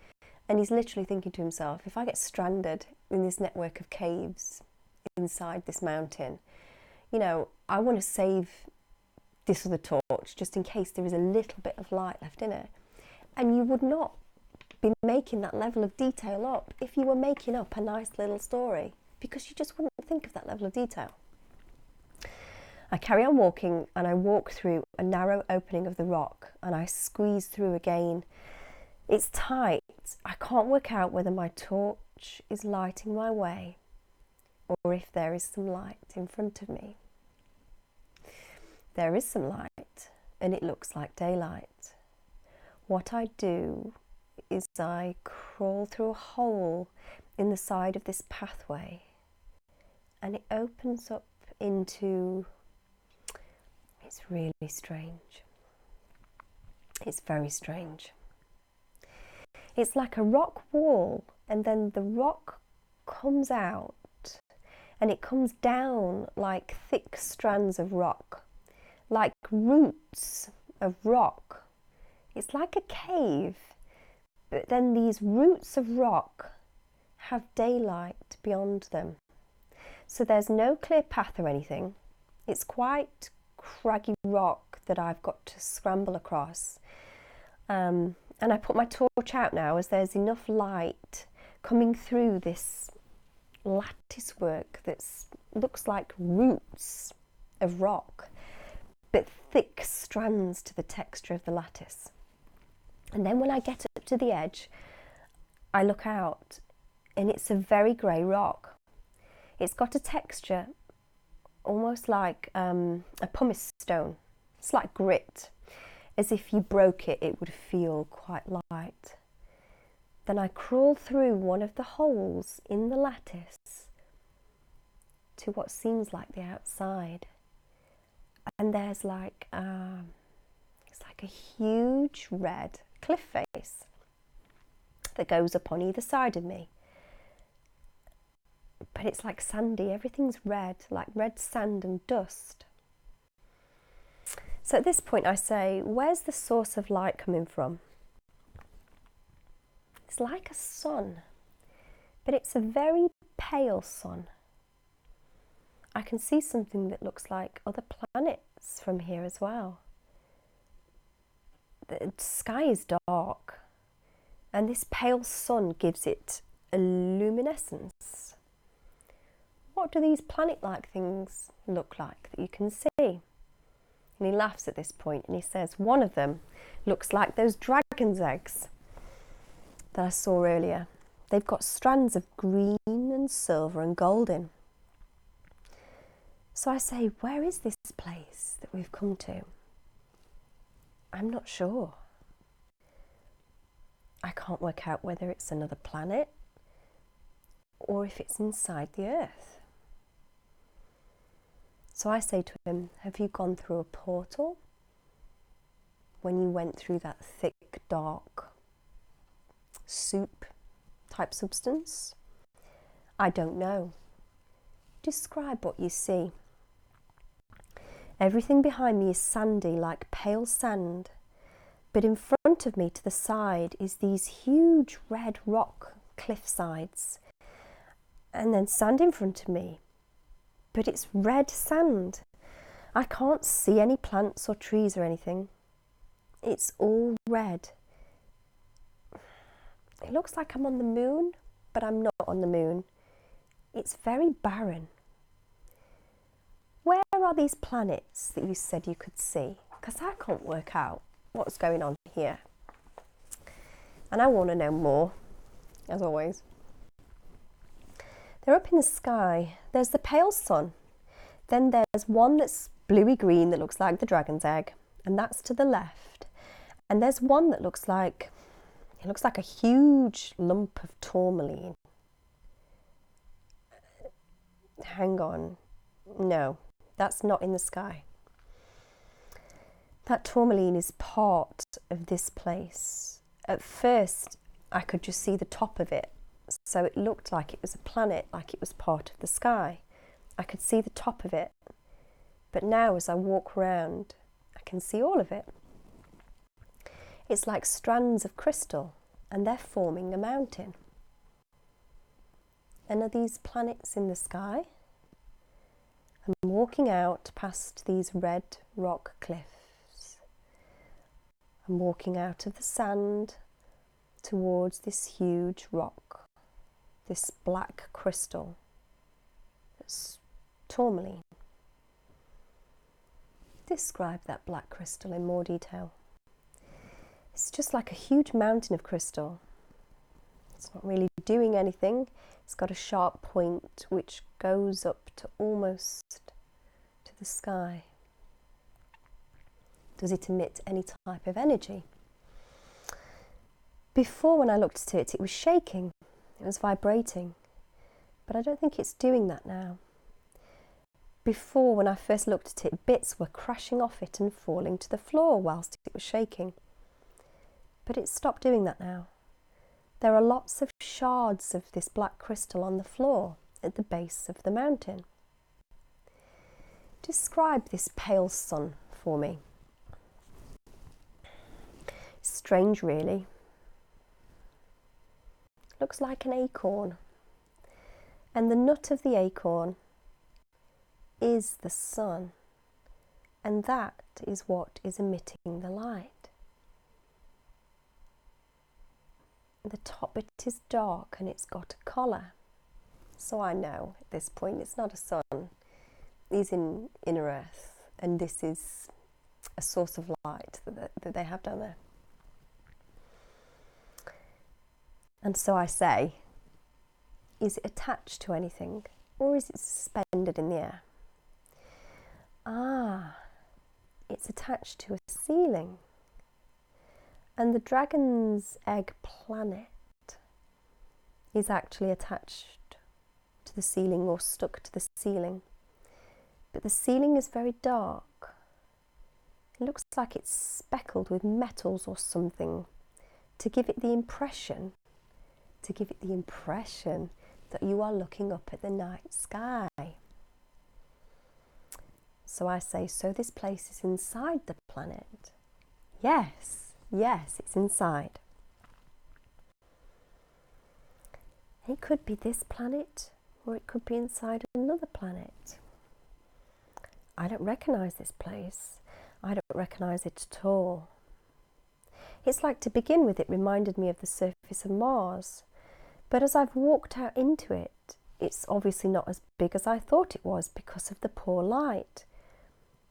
and he's literally thinking to himself, if I get stranded in this network of caves inside this mountain, you know, I want to save this other torch just in case there is a little bit of light left in it. And you would not be making that level of detail up if you were making up a nice little story, because you just wouldn't think of that level of detail. I carry on walking, and I walk through a narrow opening of the rock, and I squeeze through again. It's tight. I can't work out whether my torch is lighting my way or if there is some light in front of me. There is some light, and it looks like daylight. What I do is I crawl through a hole in the side of this pathway, and it opens up into... It's really strange. It's very strange. It's like a rock wall, and then the rock comes out, and it comes down like thick strands of rock, like roots of rock. It's like a cave, but then these roots of rock have daylight beyond them. So there's no clear path or anything. It's quite craggy rock that I've got to scramble across. And I put my torch out now as there's enough light coming through this lattice work that looks like roots of rock, but thick strands to the texture of the lattice. And then when I get up to the edge, I look out, and it's a very grey rock. It's got a texture almost like a pumice stone. It's like grit. As if you broke it, it would feel quite light. Then I crawl through one of the holes in the lattice to what seems like the outside. And there's like, it's like a huge red cliff face that goes up on either side of me. But it's like sandy, everything's red, like red sand and dust. So at this point I say, where's the source of light coming from? It's like a sun, but it's a very pale sun. I can see something that looks like other planets from here as well. The sky is dark, and this pale sun gives it a luminescence. What do these planet-like things look like that you can see? And he laughs at this point and he says, one of them looks like those dragon's eggs that I saw earlier. They've got strands of green and silver and gold in. So I say, where is this place that we've come to? I'm not sure. I can't work out whether it's another planet or if it's inside the Earth. So I say to him, have you gone through a portal when you went through that thick, dark soup type substance? I don't know. Describe what you see. Everything behind me is sandy, like pale sand, but in front of me to the side is these huge red rock cliff sides, and then sand in front of me. But it's red sand. I can't see any plants or trees or anything. It's all red. It looks like I'm on the moon, but I'm not on the moon. It's very barren. Where are these planets that you said you could see? Because I can't work out what's going on here. And I want to know more, as always. They're up in the sky. There's the pale sun. Then there's one that's bluey green that looks like the dragon's egg, and that's to the left. And there's one that looks like a huge lump of tourmaline. Hang on. No, that's not in the sky. That tourmaline is part of this place. At first, I could just see the top of it, so it looked like it was a planet, like it was part of the sky. I could see the top of it, but now as I walk around, I can see all of it. It's like strands of crystal, and they're forming a mountain. And are these planets in the sky? I'm walking out past these red rock cliffs. I'm walking out of the sand towards this huge rock, this black crystal that's tourmaline. Describe that black crystal in more detail. It's just like a huge mountain of crystal. It's not really doing anything. It's got a sharp point which goes up to almost to the sky. Does it emit any type of energy? Before, when I looked at it, it was shaking. It was vibrating. But I don't think it's doing that now. Before, when I first looked at it, bits were crashing off it and falling to the floor whilst it was shaking. But it's stopped doing that now. There are lots of shards of this black crystal on the floor at the base of the mountain. Describe this pale sun for me. Strange, really. Looks like an acorn. And the nut of the acorn is the sun. And that is what is emitting the light. The top bit is dark and it's got a collar. So I know at this point it's not a sun. He's in inner earth, and this is a source of light that they have down there. And so I say, is it attached to anything, or is it suspended in the air? Ah, it's attached to a ceiling. And the dragon's egg planet is actually attached to the ceiling or stuck to the ceiling. But the ceiling is very dark. It looks like it's speckled with metals or something to give it the impression that you are looking up at the night sky. So I say, so this place is inside the planet? Yes. Yes, it's inside. It could be this planet, or it could be inside another planet. I don't recognise this place. I don't recognise it at all. It's like, to begin with, it reminded me of the surface of Mars. But as I've walked out into it, it's obviously not as big as I thought it was because of the poor light.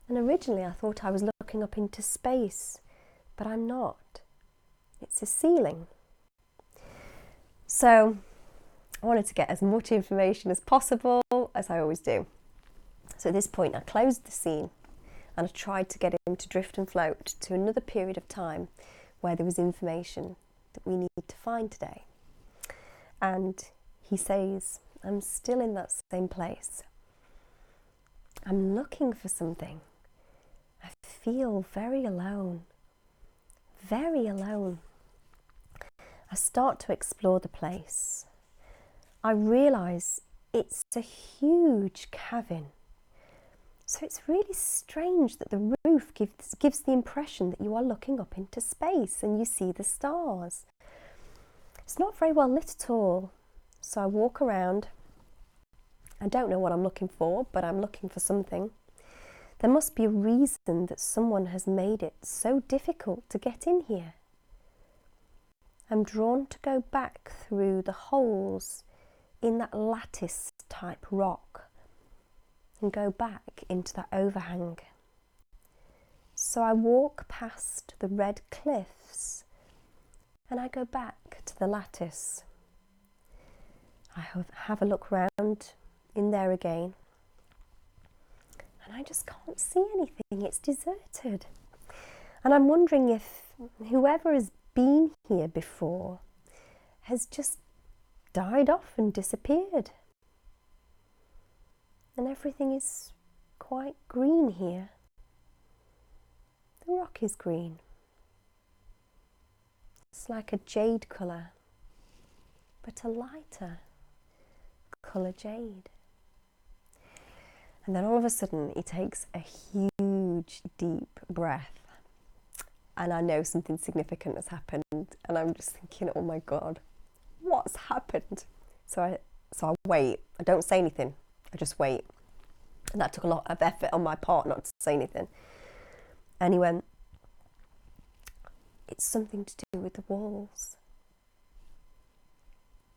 And originally I thought I was looking up into space. But I'm not. It's a ceiling. So I wanted to get as much information as possible, as I always do. So at this point I closed the scene and I tried to get him to drift and float to another period of time where there was information that we need to find today. And he says, I'm still in that same place. I'm looking for something. I feel very alone. Very alone. I start to explore the place. I realise it's a huge cavern. So it's really strange that the roof gives the impression that you are looking up into space and you see the stars. It's not very well lit at all. So I walk around. I don't know what I'm looking for, but I'm looking for something. There must be a reason that someone has made it so difficult to get in here. I'm drawn to go back through the holes in that lattice type rock and go back into that overhang. So I walk past the red cliffs and I go back to the lattice. I have a look round in there again and I just can't see anything. It's deserted. And I'm wondering if whoever has been here before has just died off and disappeared. And everything is quite green here. The rock is green. It's like a jade colour, but a lighter colour jade. And then all of a sudden he takes a huge deep breath. And I know something significant has happened. And I'm just thinking, oh my God, what's happened? So I wait. I don't say anything. I just wait. And that took a lot of effort on my part not to say anything. And he went, it's something to do with the walls.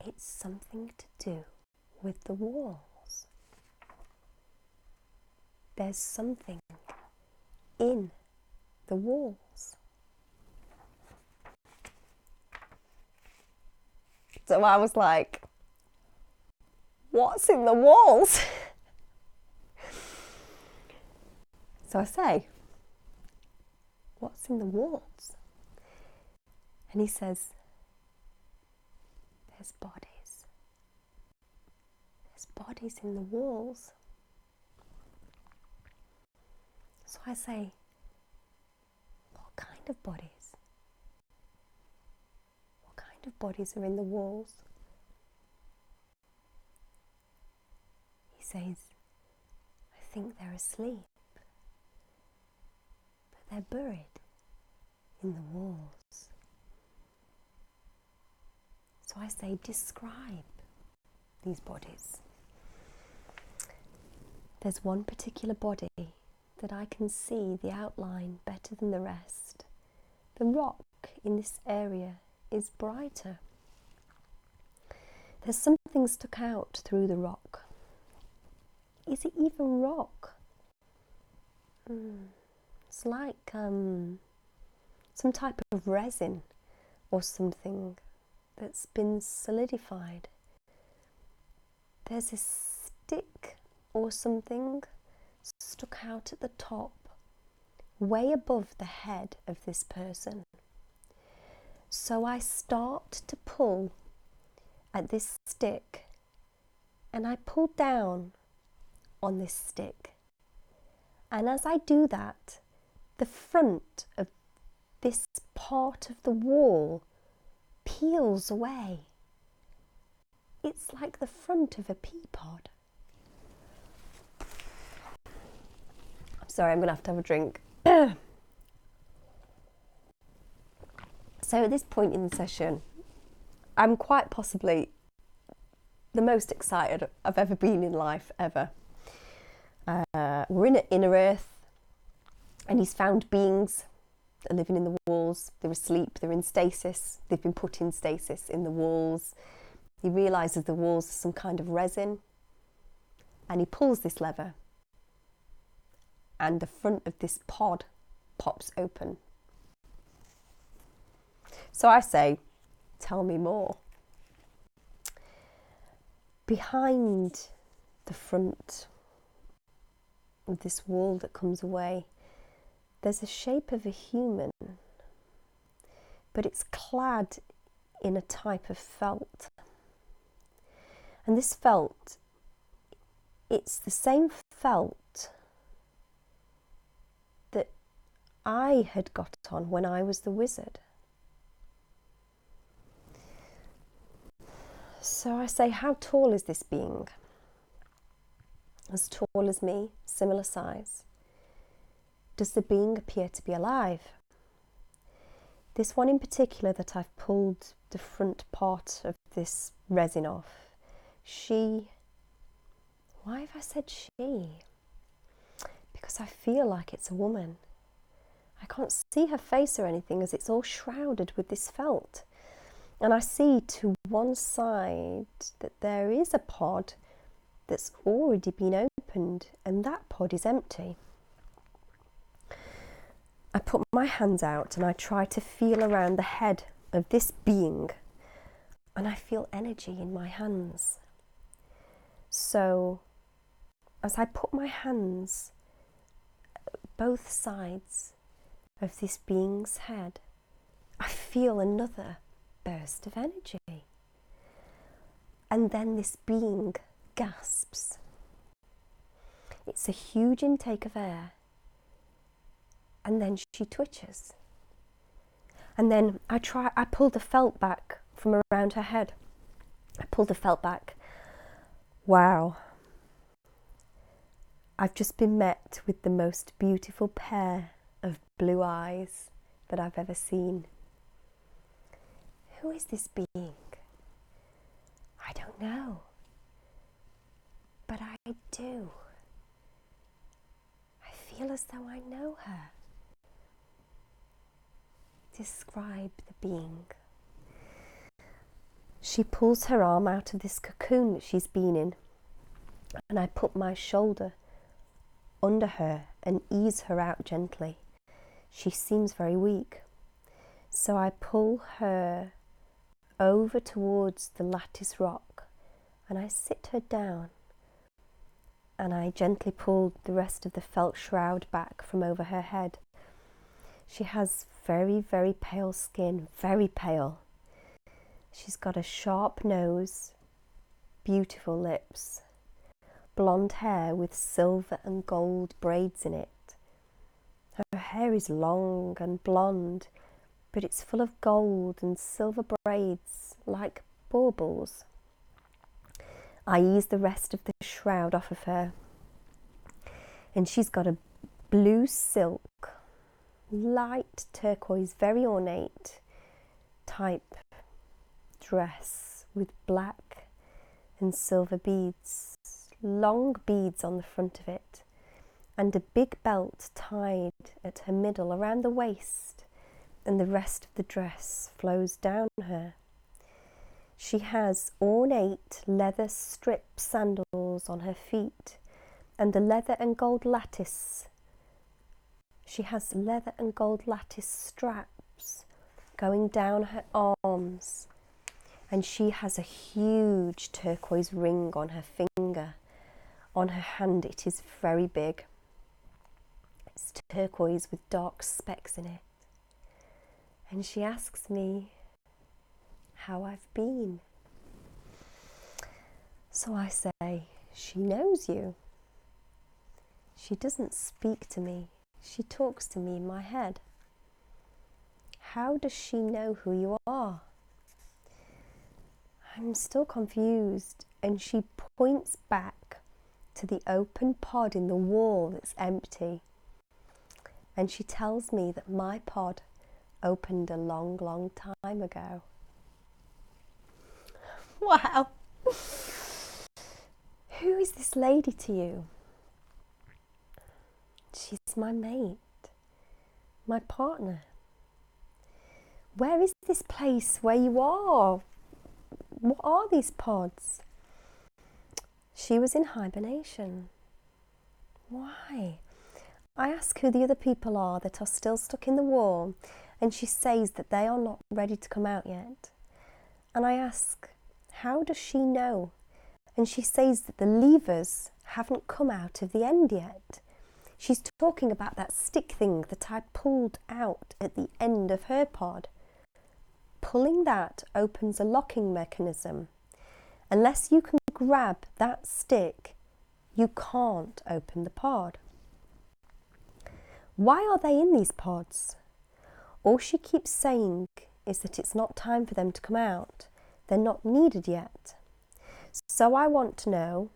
It's something to do with the walls. There's something in the walls. So I was like, what's in the walls? So I say, what's in the walls? And he says, there's bodies. There's bodies in the walls. So I say, what kind of bodies? What kind of bodies are in the walls? He says, I think they're asleep, but they're buried in the walls. So I say, describe these bodies. There's one particular body that I can see the outline better than the rest. The rock in this area is brighter. There's something stuck out through the rock. Is it even rock? It's like some type of resin or something that's been solidified. There's a stick or something stuck out at the top, way above the head of this person. So I start to pull at this stick, and I pull down on this stick. And as I do that, the front of this part of the wall peels away. It's like the front of a pea pod. I'm sorry, I'm going to have a drink. So at this point in the session, I'm quite possibly the most excited I've ever been in life, ever. We're in inner Earth, and he's found beings that are living in the walls. They're asleep, they're in stasis, they've been put in stasis in the walls. He realises the walls are some kind of resin, and he pulls this lever, and the front of this pod pops open. So I say, tell me more. Behind the front of this wall that comes away, there's a shape of a human, but it's clad in a type of felt. And this felt, it's the same felt that I had got on when I was the wizard. So I say, how tall is this being? As tall as me, similar size. Does the being appear to be alive? This one in particular that I've pulled the front part of this resin off, she, why have I said she? Because I feel like it's a woman. I can't see her face or anything as it's all shrouded with this felt. And I see to one side that there is a pod that's already been opened, and that pod is empty. I put my hands out and I try to feel around the head of this being, and I feel energy in my hands. So as I put my hands both sides of this being's head, I feel another burst of energy. And then this being gasps. It's a huge intake of air. And then she twitches. And then I pull the felt back from around her head. I pull the felt back. Wow. I've just been met with the most beautiful pair of blue eyes that I've ever seen. Who is this being? I don't know. But I do. I feel as though I know her. Describe the being. She pulls her arm out of this cocoon that she's been in, and I put my shoulder under her and ease her out gently. She seems very weak. So I pull her over towards the lattice rock and I sit her down, and I gently pull the rest of the felt shroud back from over her head. She has very, very pale skin, very pale. She's got a sharp nose, beautiful lips, blonde hair with silver and gold braids in it. Her hair is long and blonde, but it's full of gold and silver braids like baubles. I ease the rest of the shroud off of her, and she's got a blue silk, light turquoise, very ornate type dress with black and silver beads, long beads on the front of it, and a big belt tied at her middle around the waist, and the rest of the dress flows down her. She has ornate leather strip sandals on her feet, and the leather and gold lattice. She has leather and gold lattice straps going down her arms, and she has a huge turquoise ring on her finger. On her hand it is very big. It's turquoise with dark specks in it. And she asks me how I've been. So I say, she knows you. She doesn't speak to me. She talks to me in my head. How does she know who you are? I'm still confused, and she points back to the open pod in the wall that's empty. And she tells me that my pod opened a long, long time ago. Wow! Who is this lady to you? She's my mate, my partner. Where is this place where you are? What are these pods? She was in hibernation. Why? I ask who the other people are that are still stuck in the wall, and she says that they are not ready to come out yet. And I ask, how does she know? And she says that the levers haven't come out of the end yet. She's talking about that stick thing that I pulled out at the end of her pod. Pulling that opens a locking mechanism. Unless you can grab that stick, you can't open the pod. Why are they in these pods? All she keeps saying is that it's not time for them to come out. They're not needed yet. So I want to know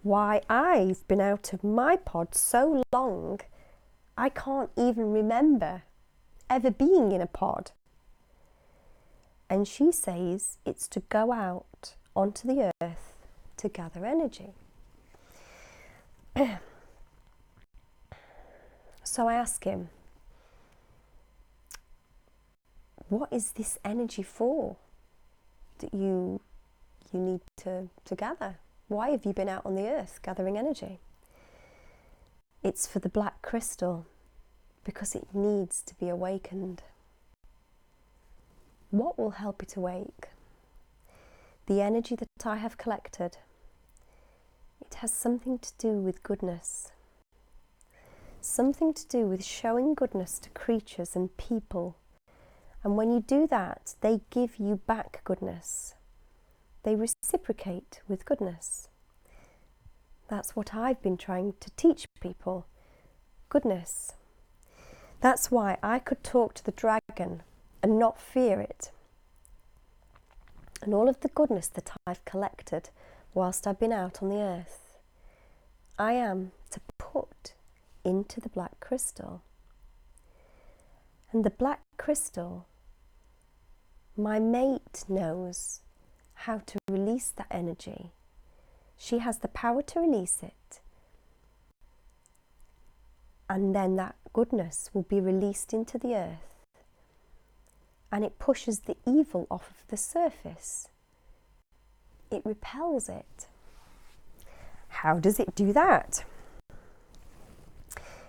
why I've been out of my pod so long, I can't even remember ever being in a pod. And she says it's to go out onto the earth to gather energy. So I ask him, what is this energy for? that you need to gather? Why have you been out on the earth gathering energy? It's for the black crystal, because it needs to be awakened. What will help it awake? The energy that I have collected. It has something to do with goodness. Something to do with showing goodness to creatures and people. And when you do that, they give you back goodness. They reciprocate with goodness. That's what I've been trying to teach people. Goodness. That's why I could talk to the dragon and not fear it. And all of the goodness that I've collected whilst I've been out on the earth, I am to put into the black crystal. And the black crystal, my mate knows how to release that energy. She has the power to release it. And then that goodness will be released into the earth. And it pushes the evil off of the surface. It repels it. How does it do that?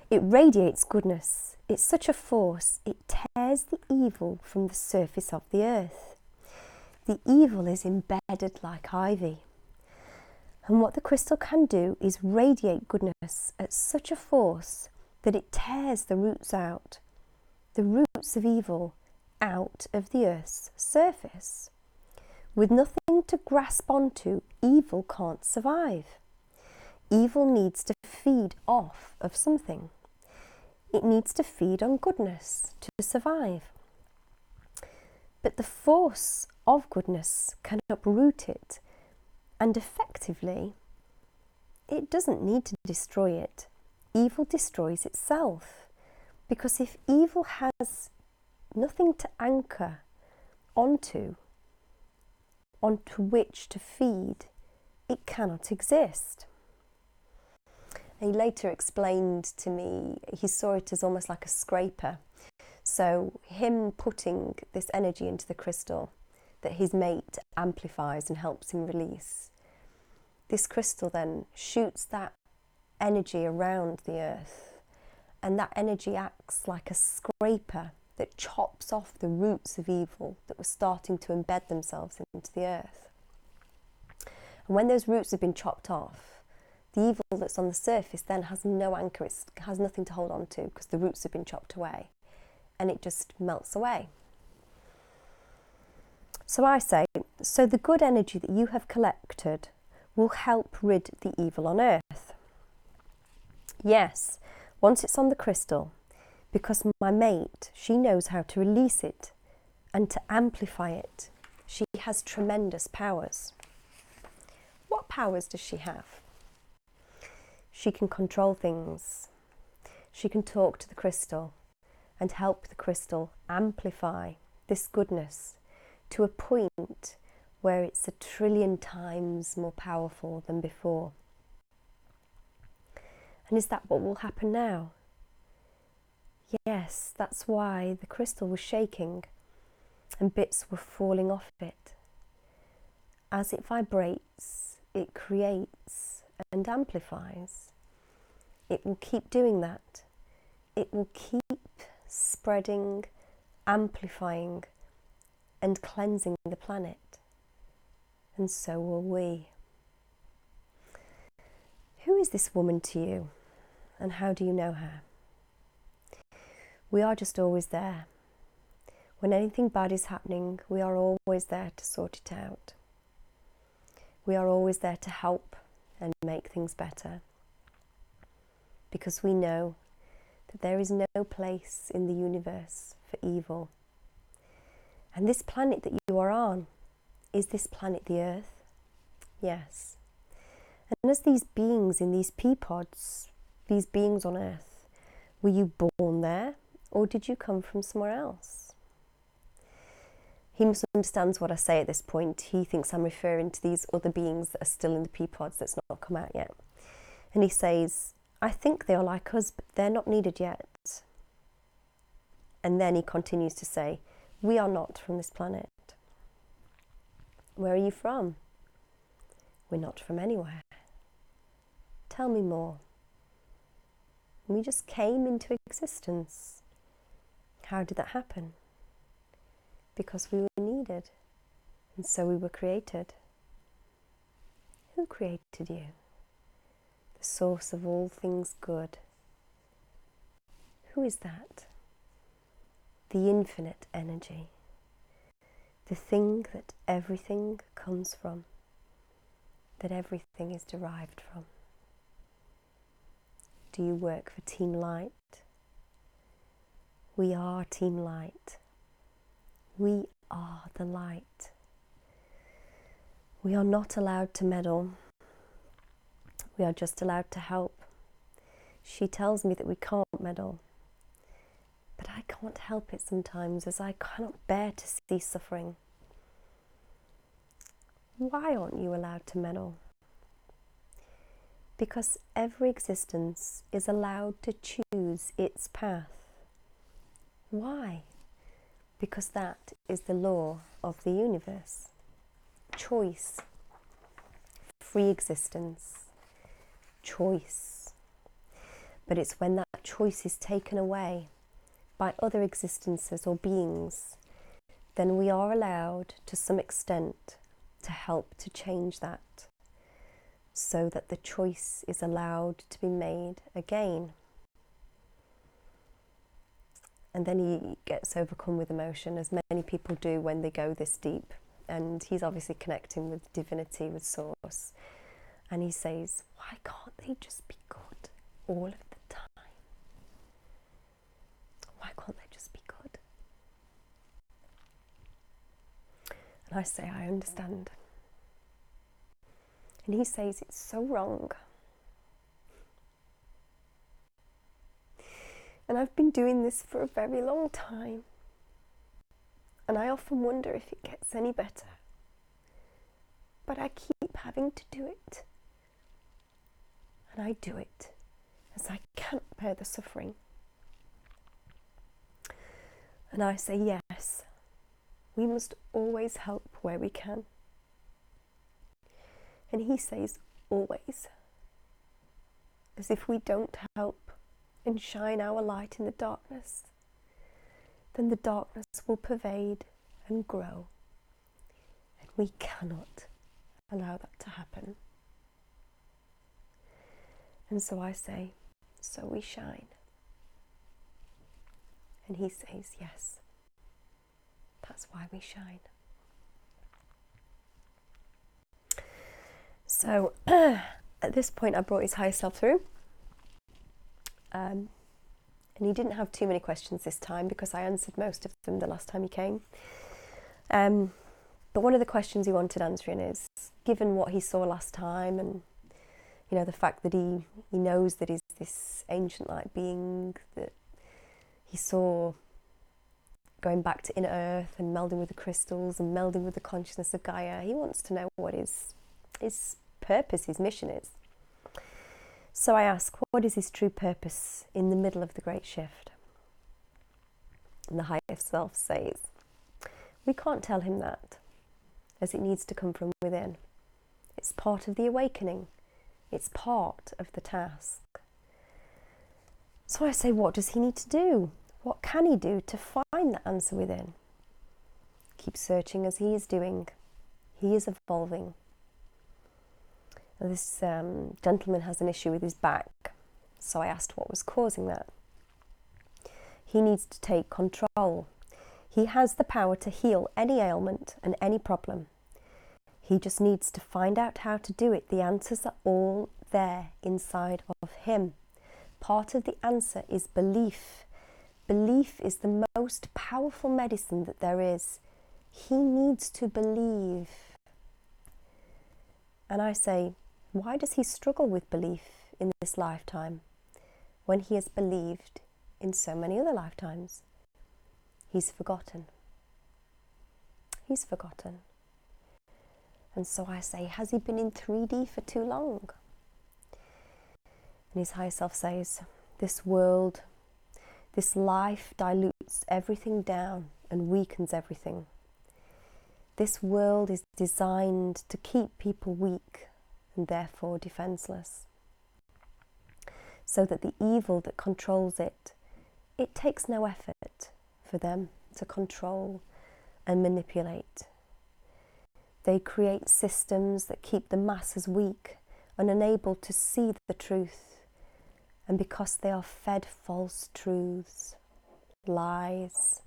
It radiates goodness. It's such a force, it tears the evil from the surface of the earth. The evil is embedded like ivy. And what the crystal can do is radiate goodness at such a force that it tears the roots out, the roots of evil out of the earth's surface. With nothing to grasp onto, evil can't survive. Evil needs to feed off of something. It needs to feed on goodness to survive. But the force of goodness can uproot it, and effectively, it doesn't need to destroy it. Evil destroys itself, because if evil has nothing to anchor onto which to feed, it cannot exist. He later explained to me, he saw it as almost like a scraper. So him putting this energy into the crystal that his mate amplifies and helps him release, this crystal then shoots that energy around the earth, and that energy acts like a scraper that chops off the roots of evil that were starting to embed themselves into the earth. And when those roots have been chopped off, the evil that's on the surface then has no anchor, it has nothing to hold on to because the roots have been chopped away, and it just melts away. So I say, so the good energy that you have collected will help rid the evil on earth. Yes, once it's on the crystal, because my mate, she knows how to release it and to amplify it. She has tremendous powers. What powers does she have? She can control things. She can talk to the crystal and help the crystal amplify this goodness to a point where it's 1,000,000,000,000 times more powerful than before. And is that what will happen now? Yes, that's why the crystal was shaking and bits were falling off it. As it vibrates, it creates and amplifies. It will keep doing that. It will keep spreading, amplifying, and cleansing the planet. And so will we. Who is this woman to you, and how do you know her? We are just always there. When anything bad is happening, we are always there to sort it out. We are always there to help and make things better. Because we know that there is no place in the universe for evil. And this planet that you are on, is this planet the Earth? Yes. And as these beings in these pea pods, these beings on Earth, were you born there, or did you come from somewhere else? He misunderstands what I say at this point. He thinks I'm referring to these other beings that are still in the pea pods that's not come out yet. And he says, I think they are like us, but they're not needed yet. And then he continues to say, we are not from this planet. Where are you from? We're not from anywhere. Tell me more. We just came into existence. How did that happen? Because we were needed, and so we were created. Who created you? The source of all things good. Who is that? The infinite energy. The thing that everything comes from, that everything is derived from. Do you work for Team Light? We are Team Light. We are the light. We are not allowed to meddle. We are just allowed to help. She tells me that we can't meddle, but I can't help it sometimes, as I cannot bear to see suffering. Why aren't you allowed to meddle? Because every existence is allowed to choose its path. Why? Because that is the law of the universe. Choice. Free existence. Choice. But it's when that choice is taken away by other existences or beings, then we are allowed to some extent to help to change that, so that the choice is allowed to be made again. And then he gets overcome with emotion, as many people do when they go this deep. And he's obviously connecting with divinity, with source. And he says, why can't they just be good all of the time? Why can't they just be good? And I say, I understand. And he says, it's so wrong. And I've been doing this for a very long time. And I often wonder if it gets any better. But I keep having to do it. And I do it as I can't bear the suffering. And I say, yes, we must always help where we can. And he says, always. As if we don't help and shine our light in the darkness, then the darkness will pervade and grow. And we cannot allow that to happen. And so I say, so we shine. And he says, yes, that's why we shine. So at this point I brought his higher self through, and he didn't have too many questions this time because I answered most of them the last time he came. But one of the questions he wanted answering is, given what he saw last time, and you know, the fact that he knows that he's this ancient light being that he saw going back to inner earth and melding with the crystals and melding with the consciousness of Gaia, he wants to know what his purpose, his mission is. So I ask, what is his true purpose in the middle of the great shift? And the higher self says, we can't tell him that, as it needs to come from within. It's part of the awakening. It's part of the task. So I say, what does he need to do? What can he do to find the answer within? Keep searching as he is doing. He is evolving. This gentleman has an issue with his back, so I asked what was causing that. He needs to take control. He has the power to heal any ailment and any problem. He just needs to find out how to do it. The answers are all there inside of him. Part of the answer is belief. Belief is the most powerful medicine that there is. He needs to believe. And I say, why does he struggle with belief in this lifetime when he has believed in so many other lifetimes? He's forgotten. He's forgotten. And so I say, has he been in 3D for too long? And his higher self says, this world, this life dilutes everything down and weakens everything. This world is designed to keep people weak and therefore defenseless, so that the evil that controls it, it takes no effort for them to control and manipulate. They create systems that keep the masses weak and unable to see the truth, and because they are fed false truths, lies.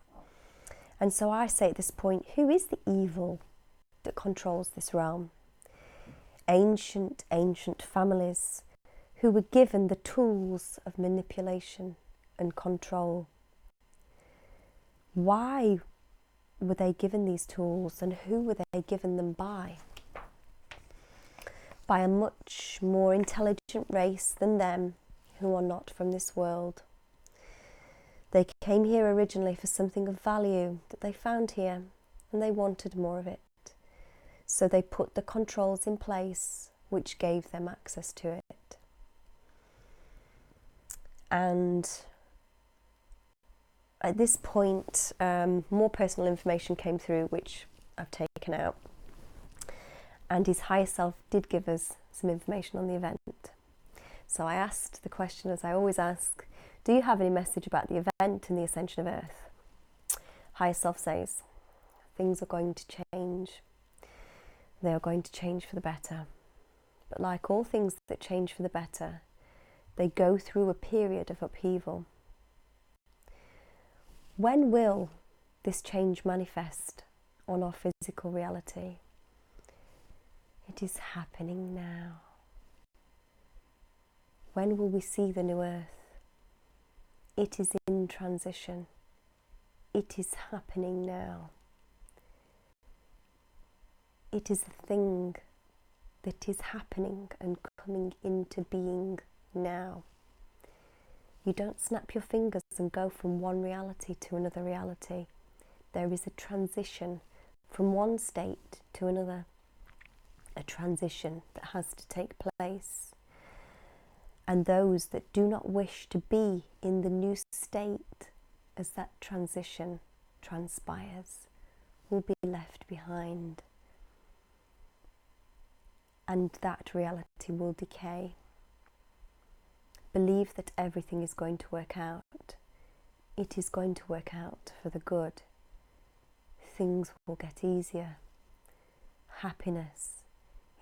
And so I say at this point, who is the evil that controls this realm? Ancient families who were given the tools of manipulation and control. Why were they given these tools, and who were they given them by? By a much more intelligent race than them, who are not from this world. They came here originally for something of value that they found here, and they wanted more of it. So they put the controls in place which gave them access to it. And at this point, more personal information came through, which I've taken out. And his higher self did give us some information on the event. So I asked the question, as I always ask, do you have any message about the event and the Ascension of Earth? Higher self says, things are going to change. They are going to change for the better. But like all things that change for the better, they go through a period of upheaval. When will this change manifest on our physical reality? It is happening now. When will we see the new earth? It is in transition. It is happening now. It is a thing that is happening and coming into being now. You don't snap your fingers and go from one reality to another reality. There is a transition from one state to another. A transition that has to take place. And those that do not wish to be in the new state as that transition transpires will be left behind. And that reality will decay. Believe that everything is going to work out. It is going to work out for the good. Things will get easier. Happiness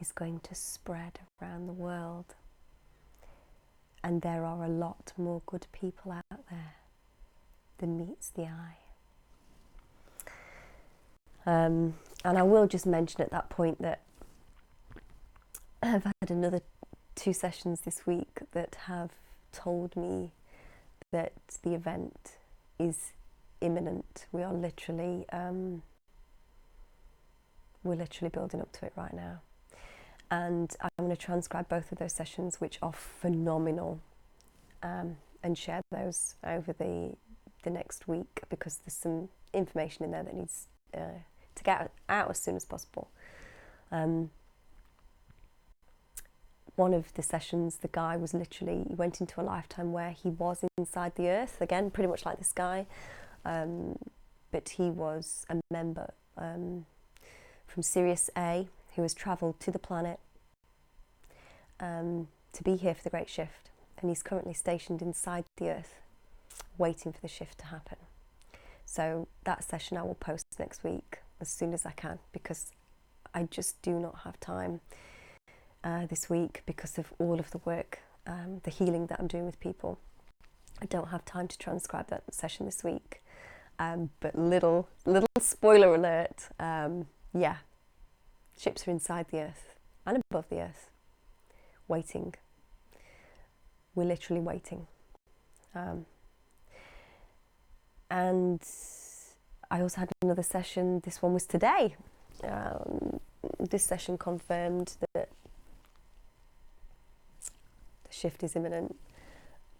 is going to spread around the world. And there are a lot more good people out there than meets the eye. And I will just mention at that point that I've had another 2 sessions this week that have told me that the event is imminent. We are literally, we're literally building up to it right now. And I'm going to transcribe both of those sessions, which are phenomenal, and share those over the next week, because there's some information in there that needs to get out as soon as possible. One of the sessions, the guy was literally, he went into a lifetime where he was inside the earth, again, pretty much like this guy, but he was a member from Sirius A, who has travelled to the planet to be here for the Great Shift, and he's currently stationed inside the earth, waiting for the shift to happen. So that session I will post next week as soon as I can, because I just do not have time this week because of all of the work, the healing that I'm doing with people. I don't have time to transcribe that session this week, but little spoiler alert, yeah, ships are inside the earth and above the earth, waiting. We're literally waiting. And I also had another session, this one was today. This session confirmed that the shift is imminent,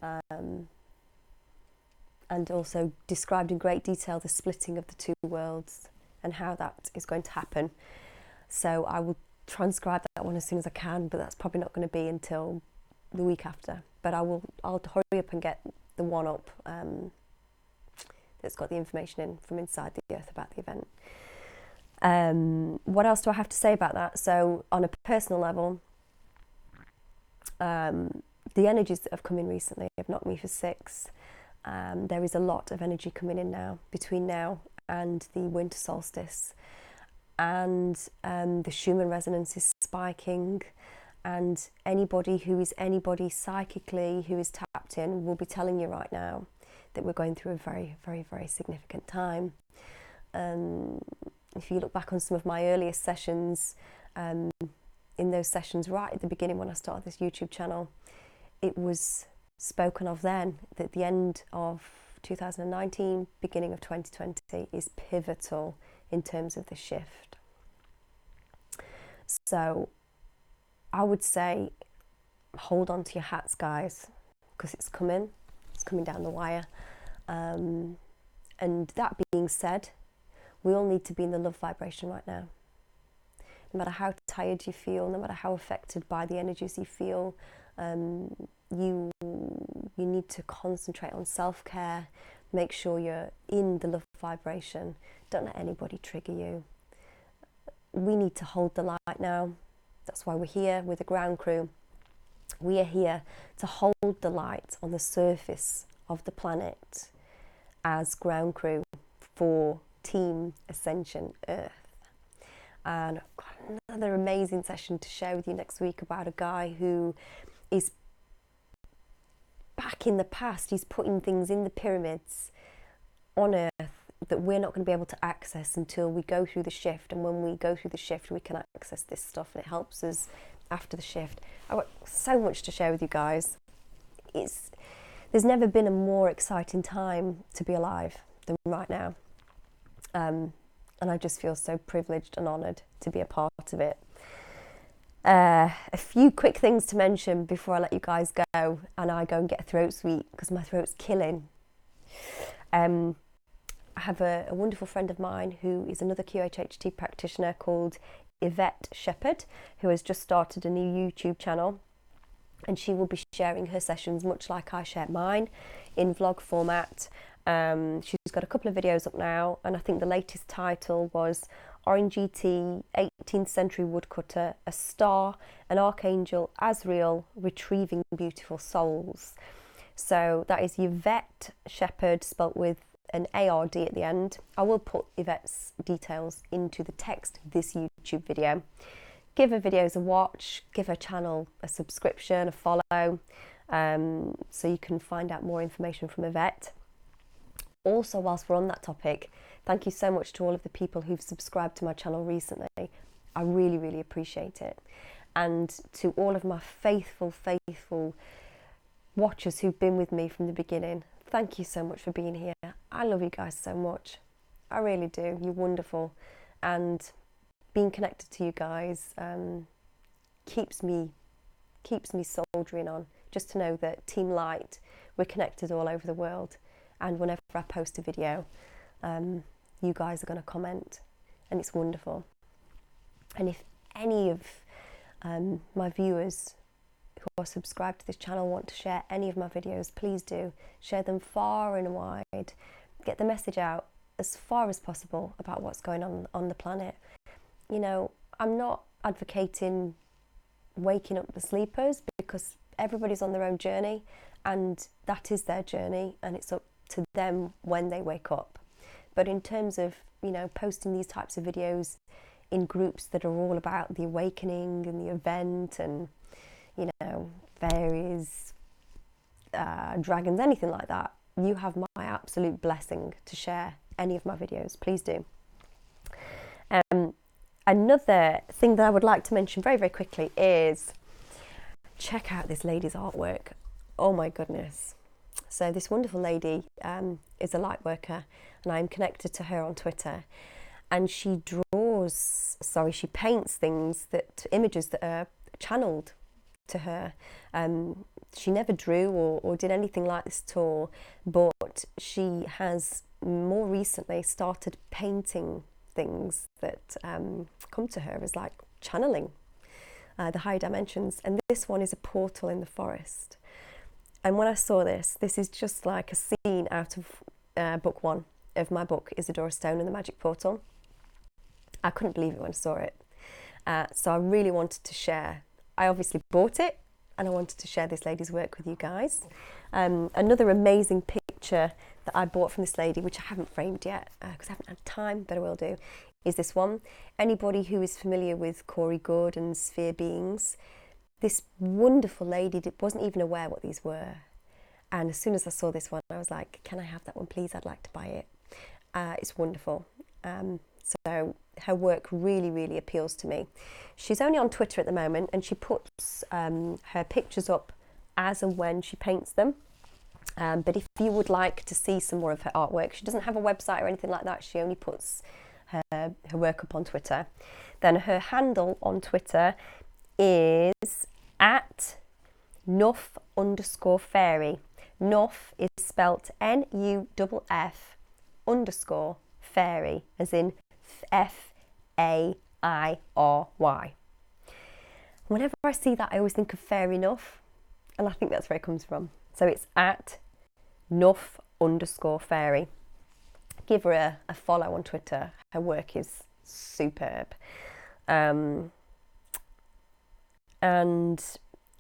and also described in great detail the splitting of the 2 worlds and how that is going to happen. So I will transcribe that one as soon as I can, but that's probably not going to be until the week after. But I'll hurry up and get the one up that's got the information in from inside the earth about the event. What else do I have to say about that? So on a personal level, the energies that have come in recently have knocked me for six. There is a lot of energy coming in now, between now and the winter solstice. And the Schumann resonance is spiking. And anybody who is anybody psychically who is tapped in will be telling you right now that we're going through a very, very, very significant time. If you look back on some of my earliest sessions, in those sessions right at the beginning when I started this YouTube channel, it was spoken of then that the end of 2019, beginning of 2020 is pivotal in terms of the shift. So I would say hold on to your hats, guys, because it's coming down the wire. And that being said, we all need to be in the love vibration right now. No matter how tired you feel, no matter how affected by the energies you feel, you need to concentrate on self-care. Make sure you're in the love vibration. Don't let anybody trigger you. We need to hold the light now. That's why we're here with the ground crew. We are here to hold the light on the surface of the planet as ground crew for Team Ascension Earth. And I've got another amazing session to share with you next week about a guy who is back in the past. He's putting things in the pyramids on Earth that we're not going to be able to access until we go through the shift. And when we go through the shift, we can access this stuff, and it helps us after the shift. I've got so much to share with you guys. There's never been a more exciting time to be alive than right now. And I just feel so privileged and honoured to be a part of it. A few quick things to mention before I let you guys go and I go and get a throat sweet because my throat's killing. I have a wonderful friend of mine who is another QHHT practitioner called Yvette Shephard, who has just started a new YouTube channel, and she will be sharing her sessions much like I share mine in vlog format. She's got a couple of videos up now, and I think the latest title was RNGT 18th Century Woodcutter, a Star, an Archangel, Azrael, Retrieving Beautiful Souls. So that is Yvette Shephard, spelt with an ARD at the end. I will put Yvette's details into the text of this YouTube video. Give her videos a watch, give her channel a subscription, a follow, so you can find out more information from Yvette. Also, whilst we're on that topic, thank you so much to all of the people who've subscribed to my channel recently. I really, really appreciate it. And to all of my faithful watchers who've been with me from the beginning, thank you so much for being here. I love you guys so much. I really do. You're wonderful. And being connected to you guys keeps me soldiering on. Just to know that Team Light, we're connected all over the world. And whenever I post a video, you guys are going to comment, and it's wonderful. And if any of my viewers who are subscribed to this channel want to share any of my videos, please do. Share them far and wide. Get the message out as far as possible about what's going on the planet. You know, I'm not advocating waking up the sleepers, because everybody's on their own journey, and that is their journey, and it's up to them when they wake up. But in terms of, you know, posting these types of videos in groups that are all about the awakening and the event and, you know, fairies, dragons, anything like that, you have my absolute blessing to share any of my videos. Please do. Another thing that I would like to mention very, very quickly is check out this lady's artwork. Oh my goodness. So this wonderful lady is a light worker, and I'm connected to her on Twitter, and she paints images that are channeled to her. She never drew or did anything like this at all, but she has more recently started painting things that come to her as like channeling the higher dimensions, and this one is a portal in the forest. And when I saw this is just like a scene out of book one of my book, Isadora Stone and the Magic Portal. I couldn't believe it when I saw it. So I really wanted to share. I obviously bought it and I wanted to share this lady's work with you guys. Another amazing picture that I bought from this lady, which I haven't framed yet because I haven't had time, but I will do, is this one. Anybody who is familiar with Corey Good and sphere beings, this wonderful lady wasn't even aware what these were. And as soon as I saw this one, I was like, can I have that one, please? I'd like to buy it. It's wonderful. So her work really, really appeals to me. She's only on Twitter at the moment, and she puts her pictures up as and when she paints them. But if you would like to see some more of her artwork, she doesn't have a website or anything like that. She only puts her work up on Twitter. Then her handle on Twitter is @nuff_fairy. Nuff is spelt NUFF_fairy, as in FAIRY. Whenever I see that, I always think of fair enough, and I think that's where it comes from. So it's @nuff_fairy. Give her a follow on Twitter. Her work is superb. And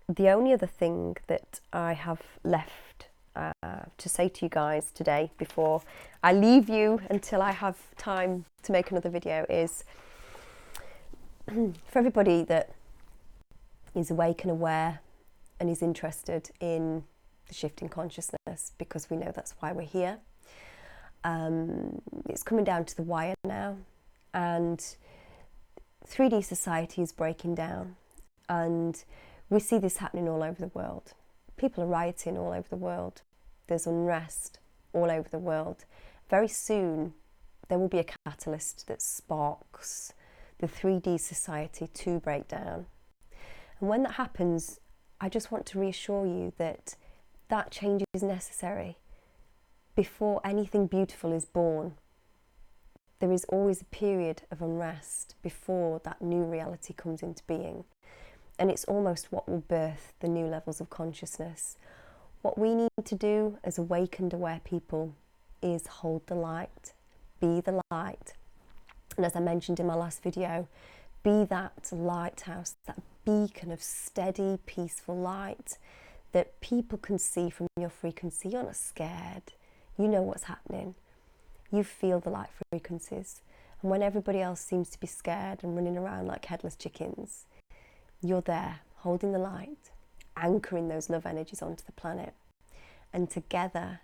the only other thing that I have left to say to you guys today before I leave you until I have time to make another video is for everybody that is awake and aware and is interested in the shift in consciousness, because we know that's why we're here. It's coming down to the wire now, and 3D society is breaking down, and we see this happening all over the world. People are rioting all over the world. There's unrest all over the world. Very soon, there will be a catalyst that sparks the 3D society to break down. And when that happens, I just want to reassure you that that change is necessary. Before anything beautiful is born, there is always a period of unrest before that new reality comes into being. And it's almost what will birth the new levels of consciousness. What we need to do as awakened, aware people is hold the light, be the light. And as I mentioned in my last video, be that lighthouse, that beacon of steady, peaceful light that people can see from your frequency. You're not scared. You know what's happening. You feel the light frequencies. And when everybody else seems to be scared and running around like headless chickens, you're there, holding the light, anchoring those love energies onto the planet. And together,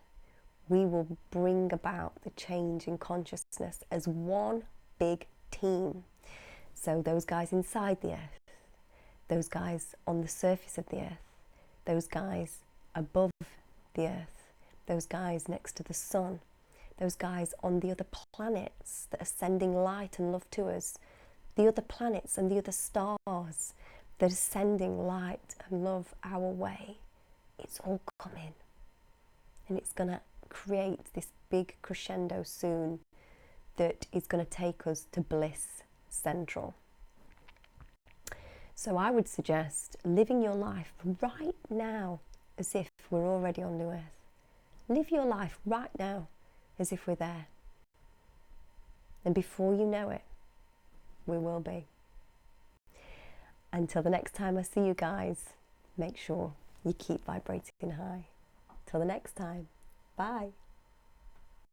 we will bring about the change in consciousness as one big team. So those guys inside the earth, those guys on the surface of the earth, those guys above the earth, those guys next to the sun, those guys on the other planets that are sending light and love to us, the other planets and the other stars that are sending light and love our way. It's all coming. And it's going to create this big crescendo soon that is going to take us to bliss central. So I would suggest living your life right now as if we're already on New Earth. Live your life right now as if we're there. And before you know it, we will be. Until the next time I see you guys, make sure you keep vibrating high. Till the next time, bye.